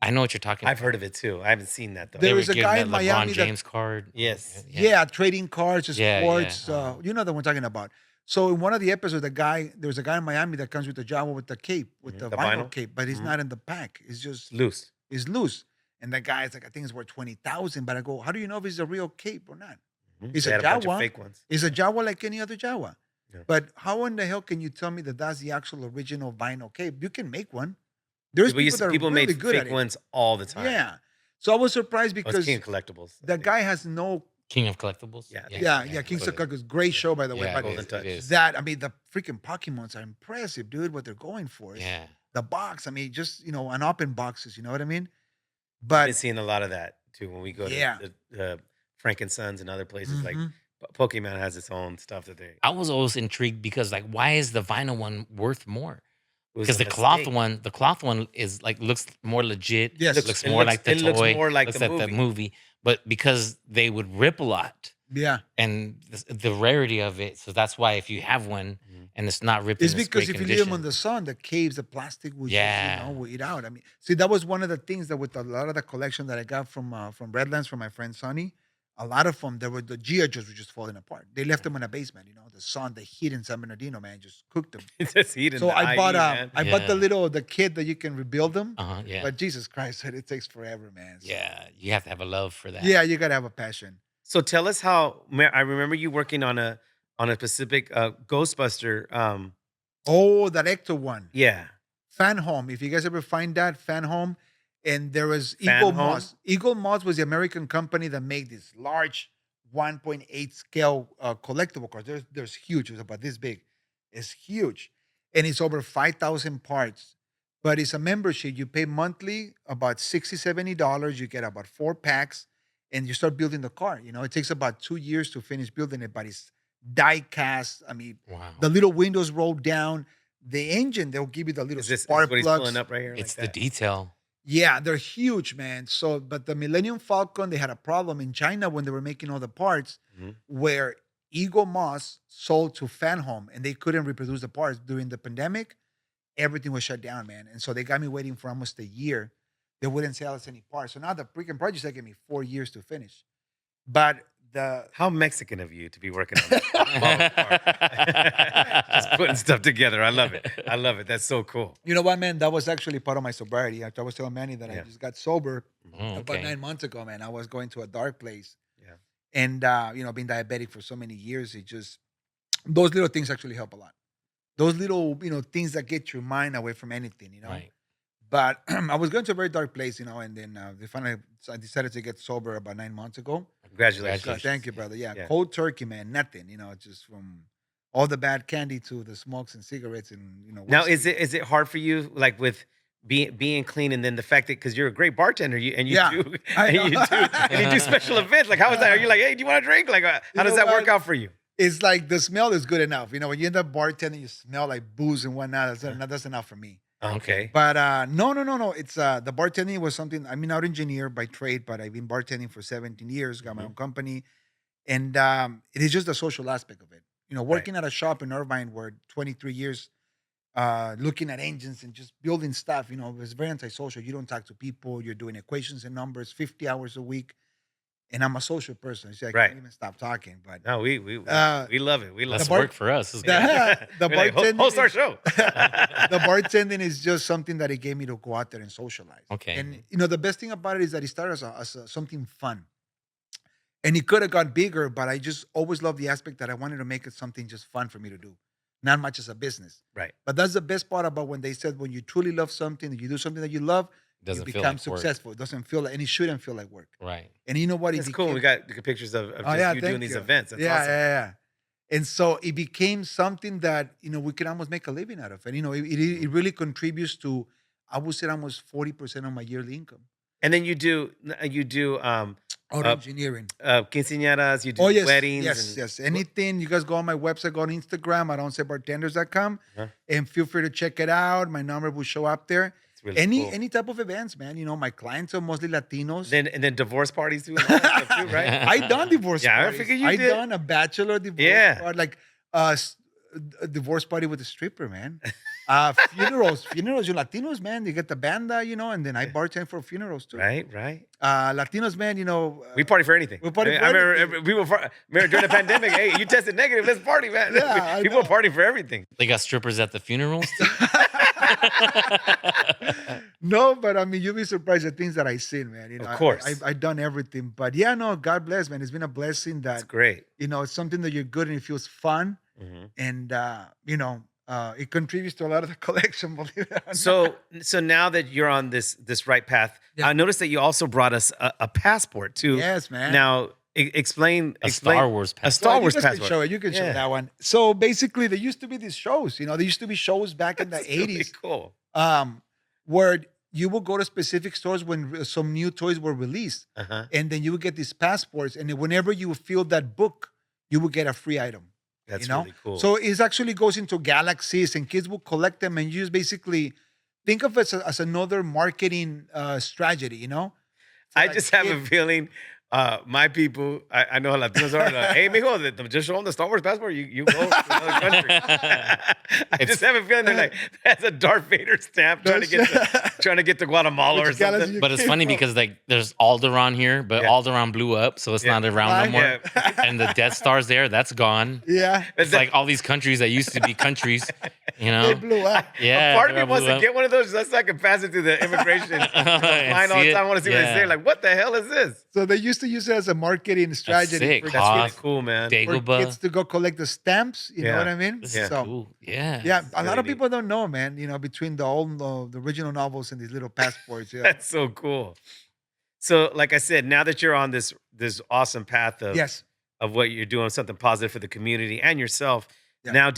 I know what you're talking I've about. heard of it too. I haven't seen that though. There They is were a giving guy that in Miami LeBron that- James card. Yes. Yeah, trading cards, Yeah, sports. yeah. You know the one I'm talking about. So in one of the episodes, there's a guy in Miami that comes with the Jawa with the cape, with the The vinyl vinyl? cape, but he's Mhm. not in the pack. It's just Loose. it's loose. And the guy's like, I think it's worth 20,000. But I go, how do you know if it's a real cape or not? It's They a had bunch of Jawa. fake ones. It's a Jawa like any other Jawa. Yeah. But how in the hell can you tell me that that's the actual original vinyl cape? You can make one. There's people that are People really made good at fake it. ones all the time. Yeah. So I was surprised Oh, it's because King of Collectibles. the guy has no King of Collectibles. Yeah, Yeah, King's but of Collectibles, great show by the way. yeah, But Golden Touch. it is. that, I mean, the freaking Pokemons are impressive, dude. What they're going for. Yeah. The box, I mean, just an open boxes. You know what I mean? I've been But seeing a lot of that too when we go yeah. to the Frank and Sons and other places. Like Mhm. Pokemon has its own stuff that they. I was always intrigued because like, why is the vinyl one worth more? It was Because a mistake. the cloth one is like looks more legit. Yes. Looks It more like the it looks toy. more like looks the at the movie. movie. But because they would rip a lot Yeah. and the rarity of it, so that's why if you have one Mhm. and it's not ripped in It's this because great if you leave them condition, on the sun, the caves, the plastic will Yeah. just, will eat out. I mean, see, that was one of the things that with a lot of the collection that I got from Redlands from my friend Sonny, a lot of them, there were the Geoges were just falling apart. They left them in a basement, the sun, the heat in San Bernardino, man, just cooked them. It's just heat in So the I bought IE, man. I bought Yeah. the kit that you can rebuild them. Yeah. But Jesus Christ, it takes forever, man. So, Yeah. You have to have a love for that. yeah, you gotta have a passion. So tell us how. I remember you working on a specific Ghostbuster. Oh, that Ecto one. Yeah, Fan Home. If you guys ever find that, Fan Home. And there was Fan Eagle Home? Moss. Eagle Moss was the American company that made this large 1.8 scale collectible cards. There's huge. It's about this big. It's huge. And it's over 5,000 parts. But it's a membership. You pay monthly about $60, $70. You get about 4 packs and you start building the car. It takes about 2 years to finish building it, but it's die cast. I mean, Wow. the little windows roll down. The engine, they'll give you the little is this spark what he's plugs. pulling up right here? It's like the that? detail. Yeah, they're huge, man. So, but the Millennium Falcon, they had a problem in China when they were making all the parts Mhm. where Eagle Moss sold to Fan Home and they couldn't reproduce the parts during the pandemic. Everything was shut down, man. And so they got me waiting for almost a year. They wouldn't sell us any parts. So now the freaking project's taking me 4 years to finish. But the How Mexican of you to be working on that. Just putting stuff together. I love it. I love it. That's so cool. You know what, man? That was actually part of my sobriety. I was telling Manny that I Yeah. just got sober Oh, about okay. 9 months ago, man. I was going to a dark place. Yeah. And, being diabetic for so many years, those little things actually help a lot. Those little, things that get your mind away from anything. Right. But I was going to a very dark place, and then I decided to get sober about 9 months ago. Congratulations. God, thank you, brother. Yeah, Yeah. cold turkey, man. Nothing, just from all the bad candy to the smokes and cigarettes and, Now, whiskey. is it hard for you, like with being clean, and then the fact that because you're a great bartender, you Yeah, do I and know. you do special events. Like, how is that? Are you like, hey, do you want a drink? Like, how You does know that work what? out for you? It's like the smell is good enough. When you end up bartending, you smell like booze and whatnot. That's enough for me. Okay. But no. It's the bartending was something. I'm an out engineer by trade, but I've been bartending for 17 years. Got my own company, and it is just the social aspect of it. Working at a shop in Irvine where 23 years, looking at engines and just building stuff. It's very antisocial. You don't talk to people. You're doing equations and numbers 50 hours a week, and I'm a social person. So I Right. can't even stop talking. But No, we love it. We love That's it. bar- work for us. It's the, good. the We're like, bartending host our is- show. the bartending is just something that it gave me to go out there and socialize. Okay. And the best thing about it is that it started as something fun. And it could have got bigger, but I just always loved the aspect that I wanted to make it something just fun for me to do. Not much as a business. Right. But that's the best part about when they said when you truly love something, you do something that you love, Doesn't you feel become like work. successful. It doesn't feel like, and it shouldn't feel like work. Right. And you know what? It It's cool. We became- got pictures of just Oh, yeah, you thank doing these you. events. That's yeah, awesome. yeah. And so it became something that we can almost make a living out of, and it really contributes to, I would say, almost 40% of my yearly income. And then you do Auto engineering. quinceañeras, you do Oh yes, weddings. yes, and, yes. Anything. You guys go on my website, go on Instagram, adoncebartenders.com, Uh-huh. and feel free to check it out. My number will show up there. It's really cool. Any type of events, man. My clients are mostly Latinos. And then divorce parties too, and all that stuff too, right? I done divorce Yeah, I parties. figured you I did. done a bachelor divorce Yeah. party, like a divorce party with a stripper, man. Funerals, you Latinos, man. You get the banda, and then I bartend for funerals too. Right, right. Latinos, man. We party for anything. we party for I remember anything. people during the pandemic. Hey, you tested negative. Let's party, man. Yeah, I People know. party for everything. They got strippers at the funerals. No, but I mean, you'll be surprised at things that I seen, man. Of course. I've done everything, but yeah, no, God bless, man. It's been a blessing That's that great. it's something that you're good and it feels fun, Mhm. and it contributes to a lot of the collection. Believe it or not. So now that you're on this right path, Yeah. I noticed that you also brought us a passport too. yes, man. Now, Explain. A Star Wars A passport. Star Well, you Wars guys can passport. show it. You can show Yeah. that one. So basically, there used to be these shows. There used to be shows back in the That's really 80s, cool. where you would go to specific stores when some new toys were released, Uh-huh. and then you would get these passports, and then whenever you would fill that book, you would get a free item. That's you know, really cool. so it actually goes into galaxies, and kids will collect them, and you just basically think of it as another marketing strategy. For I like just have a kids. feeling my people, I know Latinos are like, hey, mijo, just show them the Star Wars passport. You go to another country. I just have a feeling they're like, that's a Darth Vader stamp trying to get to Guatemala or Which galaxy something. you But it's came funny from. because like there's Alderaan here, but Yeah. Alderaan blew up, so it's Yeah. not around Right. no more. Yeah. And the Death Star's there, that's gone. Yeah, It's like all these countries that used to be countries, they blew up. Yeah. A part of me they wants blew to up. get one of those just so I can pass it through the immigration. And Flying all see the it. time. I want to see what they say. Yeah. Like, what the hell is this? So they used to use it as a marketing strategy sick. for That's really Hoth, cool, man. for Dagobah. kids to go collect the stamps. You know Yeah. what I mean? This Yeah. is So cool. Yeah. yeah, It's a lot really of neat. people don't know, man. Between the old, the original novels and these little passports. Yeah. That's so cool. So, like I said, now that you're on this awesome path of Yes. of what you're doing, something positive for the community and yourself. Yeah. Now,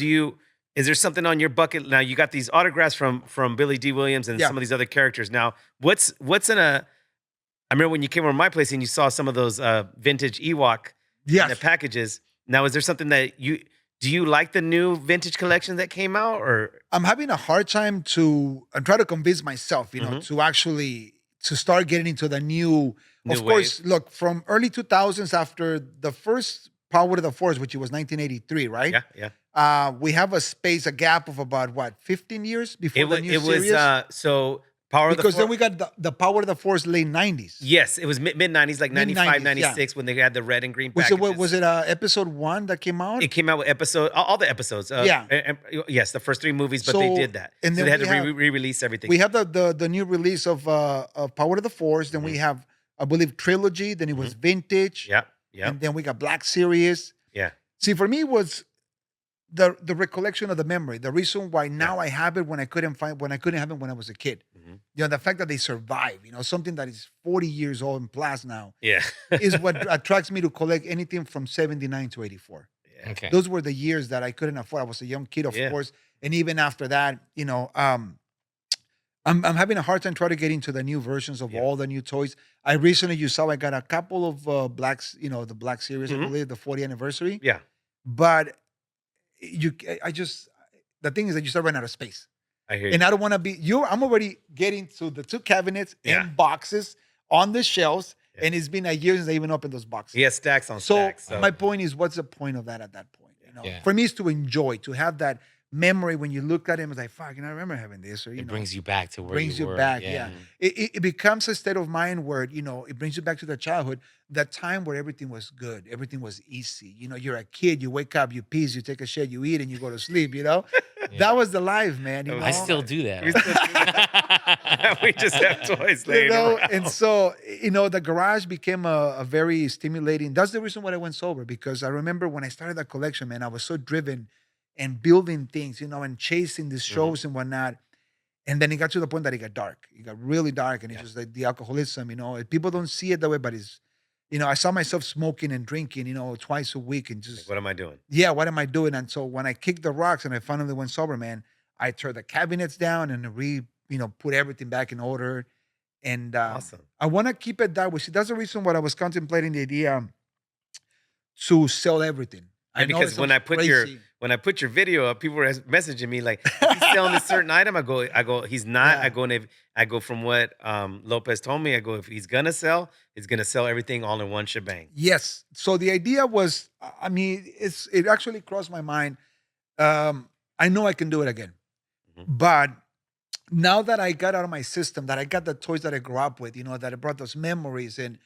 is there something on your bucket? Now you got these autographs from Billy D. Williams and Yeah. some of these other characters. Now, what's in a? I remember when you came over to my place and you saw some of those vintage Ewok in the Yes. packages. Now, is there something that do you like the new vintage collection that came out or? I'm having a hard time I'm trying to convince myself, Mhm. to actually to start getting into the new. New Of course, look, from early 2000s after the first Power of the Force, which was 1983, right? Yeah. We have a gap of about what 15 years before It the was new series. so Power Because of the then we got the Power of the Force late 90s. Yes, it was mid 90s, like 95, Mid-90s, yeah. 96 when they had the red and green Was packages. it episode 1 that came out? It came out with all the episodes. Yeah. Yes, the first 3 movies, but So- they did that. and So then they had we to have- re-release everything. We have the new release of Power of the Force. Then we have, I believe, Trilogy. Then it was Vintage. Yeah. Yeah. And then we got Black Series. Yeah. See, for me, it was the recollection of the memory. The reason why now I have it when I couldn't have it when I was a kid. Mhm. The fact that they survive. Something that is 40 years old and plus now Yeah. is what attracts me to collect anything from 79 to 84. Yeah. Okay. Those were the years that I couldn't afford. I was a young kid, of Yeah. course. And even after that, I'm having a hard time trying to get into the new versions of Yeah. all the new toys. I recently, I got a couple of blacks, the Black Series, Mhm. I believe, the 40th anniversary. Yeah. But the thing is that you start running out of space. I hear you. And I don't want to I'm already getting to the 2 cabinets Yeah. and boxes on the shelves. Yeah. And it's been a year since I even opened those boxes. He has stacks on So stacks. So my point is, what's the point of that at that point? Yeah. For me, it's to enjoy, to have that memory when you look at him. It's like, fuck, I remember having this, or It brings you back to where brings you you were. back. Yeah, it becomes a state of mind where it brings you back to the childhood, that time where everything was good, everything was easy. You're a kid, you wake up, you piss, you take a shit, you eat, and you go to sleep. That was the life, man. I still do that. We still do that. We just have toys laying around. And so the garage became a very stimulating. That's the reason why I went sober, because I remember when I started that collection, man, I was so driven and building things, and chasing these shows and whatnot. And then it got to the point that it got dark. It got really dark, and it's just like the alcoholism. People don't see it that way, but it's, I saw myself smoking and drinking, twice a week, and just What am I doing? yeah, what am I doing? And so when I kicked the rocks and I finally went sober, man, I tore the cabinets down and put everything back in order. And Awesome. I want to keep it that way. See, that's the reason why I was contemplating the idea to sell everything. Yeah, because when I put your video up, people were messaging me like, he's selling a certain item. I go, he's not. Yeah. I go from what Lopez told me. I go, if he's gonna sell, he's gonna sell everything all in one shebang. Yes. So the idea was, it actually crossed my mind. I know I can do it again, Mhm. but now that I got out of my system, that I got the toys that I grew up with, that I brought those memories, and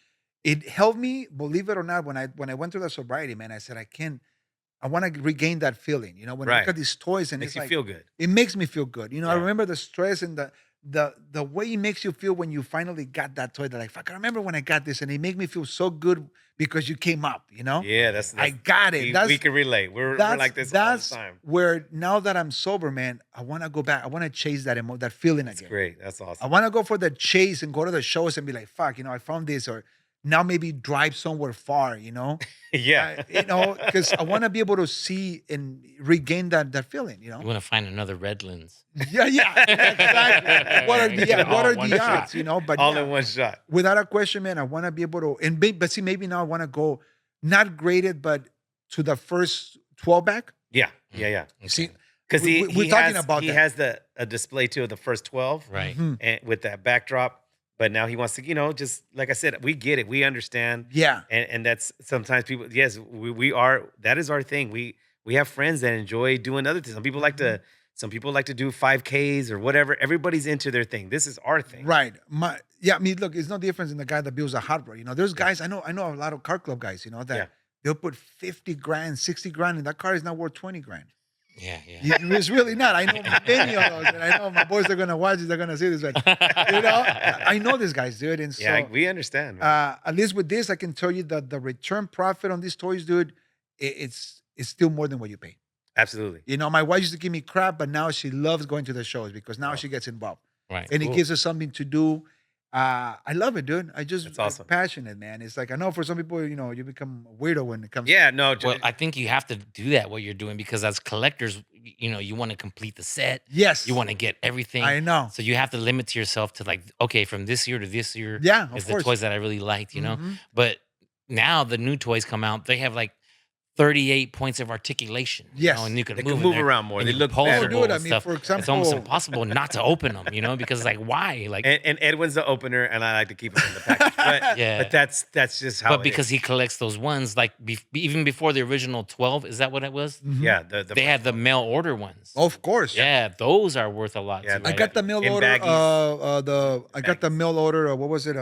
it helped me, believe it or not, when I went through the sobriety, man, I said, I want to regain that feeling, when I look Right. at these toys, and Makes it's you like, feel good. it makes me feel good. I Yeah. remember the stress and the way it makes you feel when you finally got that toy. That like, fuck, I remember when I got this, and it made me feel so good because you came up, Yeah, that's I got it. we can relate. We're like this all the That's time. where now that I'm sober, man, I want to go back. I want to chase that feeling That's again. great. That's I awesome. want to go for the chase and go to the shows and be like, fuck, I found this, or now maybe drive somewhere far, Yeah. because I want to be able to see and regain that feeling, You want to find another Redlands. Yeah, exactly. What are the Get it all what are in one the shot. odds, But All yeah, in one shot. without a question, man, I want to be able to, but see, maybe now I want to go not graded, but to the first 12 back. Yeah. Yeah. See, Because we're talking about he that. has a display too of the first 12, Right. and with that backdrop. But now he wants to, just like I said, we get it, we understand. Yeah. And that's sometimes people. Yes, we are. That is our thing. We have friends that enjoy doing other things. Some people like to do 5Ks or whatever. Everybody's into their thing. This is our thing. Right. I mean, look, it's no difference in the guy that builds a hot rod. There's guys I know a lot of car club guys, that Yeah. they'll put 50 grand, 60 grand, and that car is not worth 20 grand. Yeah. It's really not. I know many of those, and I know my boys are gonna watch this. They're gonna see this, but I know these guys, dude. And so, Yeah, we understand. Man. at least with this, I can tell you that the return profit on these toys, dude, it's still more than what you pay. Absolutely. My wife used to give me crap, but now she loves going to the shows because now Wow. she gets involved, Right. and Cool. it gives her something to do. I love it, dude. That's awesome. I'm passionate, man. It's like I know for some people, you become a weirdo when it comes. Yeah. No. Well, I think you have to do that, what you're doing, because as collectors, you want to complete the set. Yes, You want to get everything. I know. So you have to limit yourself to, like, okay, from this year to this year Yeah, of is course. the toys that I really liked, Mhm. But now the new toys come out, they have like 38 points of articulation. Yes. And you can They move, can in move there, around more. and They you look can better. pull Dude, I and mean, stuff. for It's almost example- impossible not to open them, because it's like, why? Like, And Edwin's the opener, and I like to keep him in the package. But, Yeah. but that's just how. but because he collects those ones, like even before the original 12, is that what it was? Mhm. yeah, They had the mail order ones. Of course. Yeah, those are worth a lot. Yeah, too, I right? got the mail In order. baggies. I got the Baggies. mail order. What was it?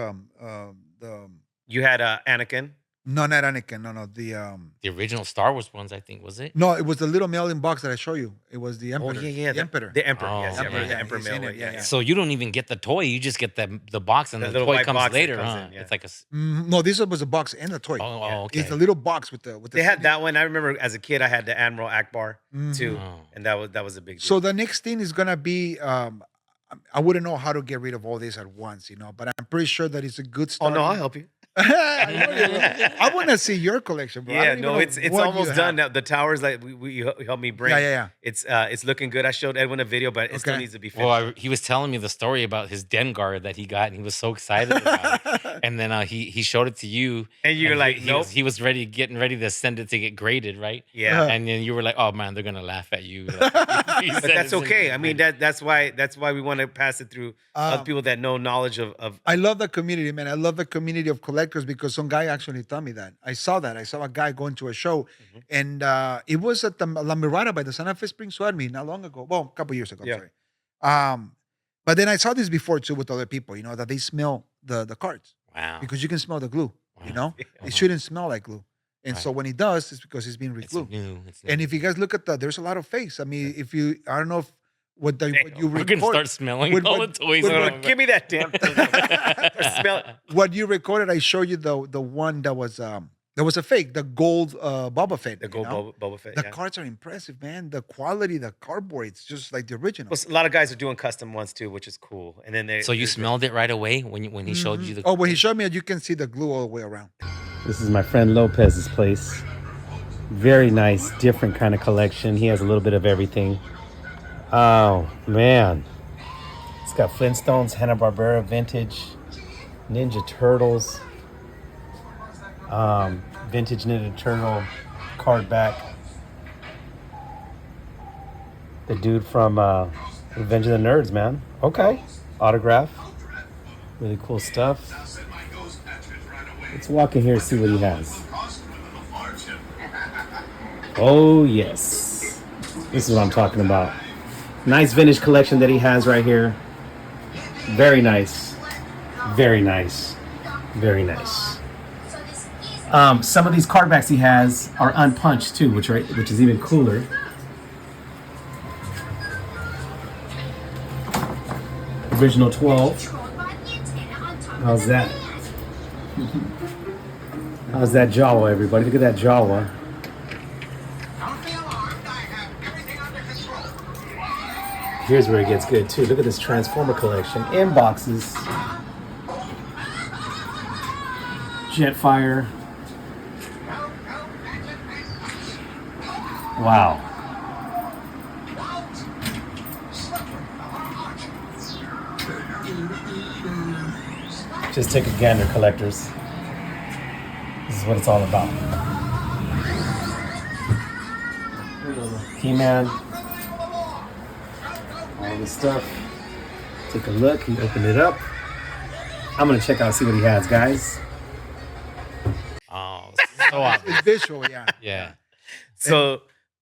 You had Anakin. No, not Anakin. No, the original Star Wars ones, I think, was it? no. It was the little mail-in box that I show you. It was the Emperor. yeah, the Emperor. The Emperor. Oh, Yes, okay. the Emperor He's in mail. it, yeah. So you don't even get the toy; you just get the box, and The the little toy white comes box that later. comes Huh? in, yeah. It's like No, this was a box and the toy. oh, okay. It's a little box with the. They had that one. I remember as a kid, I had the Admiral Akbar Mhm. too, Oh. and that was a big deal. So the next thing is gonna be. I wouldn't know how to get rid of all this at once, but I'm pretty sure that it's a good oh start. no, I'll help you. I want to see your collection, bro. I Yeah, don't even no, know it's what you almost done have. now. The towers that you helped me bring. Yeah. It's looking good. I showed Edwin a video, but it still Okay. needs to be finished. Well, he was telling me the story about his den guard that he got, and he was so excited about it. And then he showed it to you, And you're like, he nope. was getting ready to send it to get graded, right? Yeah. And then you were like, "Oh man, they're gonna laugh at you." Like, But that's okay. I mean, that's why we want to pass it through other people that know knowledge of I love the community, man. I love the community of collectors because some guy actually told me that. I saw that. I saw a guy going to a show, and it was at the La Mirada by the Santa Fe Springs Swap Meet not long ago. Well, a couple years ago. I'm Yeah. sorry. But then I saw this before too with other people. That they smell the cards Wow. because you can smell the glue. Wow. It shouldn't smell like glue, and so Right. when it does, it's because it's being It's re-glued. new. It's new. And if you guys look at there's a lot of fakes. I mean, I don't know if what you We're gonna record, start smelling With all what- the toys. with that what- I'm- give me that damn thing. Smell it. what you recorded. I showed you the one that was a fake, the gold Boba Fett. The gold Boba Fett. The yeah. cards are impressive, man. The quality, the cardboard, it's just like the original. Well, a lot of guys are doing custom ones too, which is cool. And then they. So you smelled it right away when he showed you the. Oh, when he showed me it, you can see the glue all the way around. This is my friend Lopez's place. Very nice, different kind of collection. He has a little bit of everything. Oh, man. It's got Flintstones, Hanna-Barbera vintage, Ninja Turtles, vintage Ninja Turtle card back. The dude from Revenge of the Nerds, man. Okay. Autograph. Really cool stuff. Let's walk in here and see what he has. Oh, yes. This is what I'm talking about. Nice vintage collection that he has right here. Very nice. Very nice. Very nice. Some of these card backs he has are unpunched too, which is even cooler. Original 12. How's that? How's that Jawa, everybody? Look at that Jawa. Here's where it gets good too. Look at this Transformer collection in boxes. Jetfire. Wow. Just take a gander, collectors. This is what it's all about. He-Man. All this stuff. Take a look. He opened it up. I'm going to check out, see what he has, guys. Oh, so obvious. It's visual, yeah. Yeah. So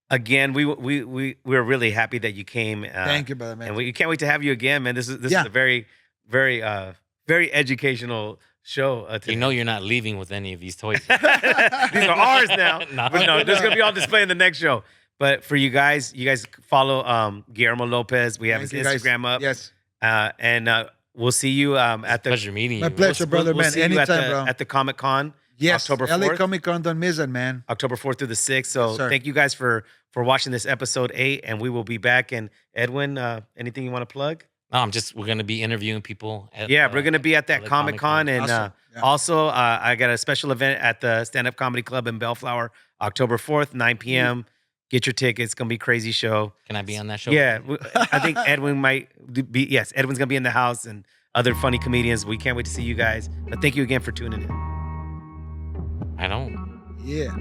again, we're really happy that you came. Thank you, brother, man. And we can't wait to have you again, man. This is Yeah. a very very educational show. Today. You know you're not leaving with any of these toys. These are ours now. No. But no, there's gonna be on display in the next show. But for you guys follow Guillermo Lopez. We have Thank his you, guys. Instagram up. Yes. And we'll see you at the Pleasure meeting My you. pleasure, brother, we'll man. see you Anytime, bro. at the Comic Con. Yes. October LA 4th. Comic Con, don't miss it, man. October 4th through the 6th. So Yes, sir. thank you guys for watching this episode 8, and we will be back. And Edwin, anything you want to plug? No, we're gonna be interviewing people. At, Yeah, we're gonna be at that LA Comic Con, and Awesome. Yeah. also I got a special event at the Stand Up Comedy Club in Bellflower, October 4th, 9 p.m. Get your tickets. It's gonna be a crazy show. Can I be on that show? Yeah, I think Edwin might be. Yes, Edwin's gonna be in the house, and other funny comedians. We can't wait to see you guys. But thank you again for tuning in. I don't. Yeah.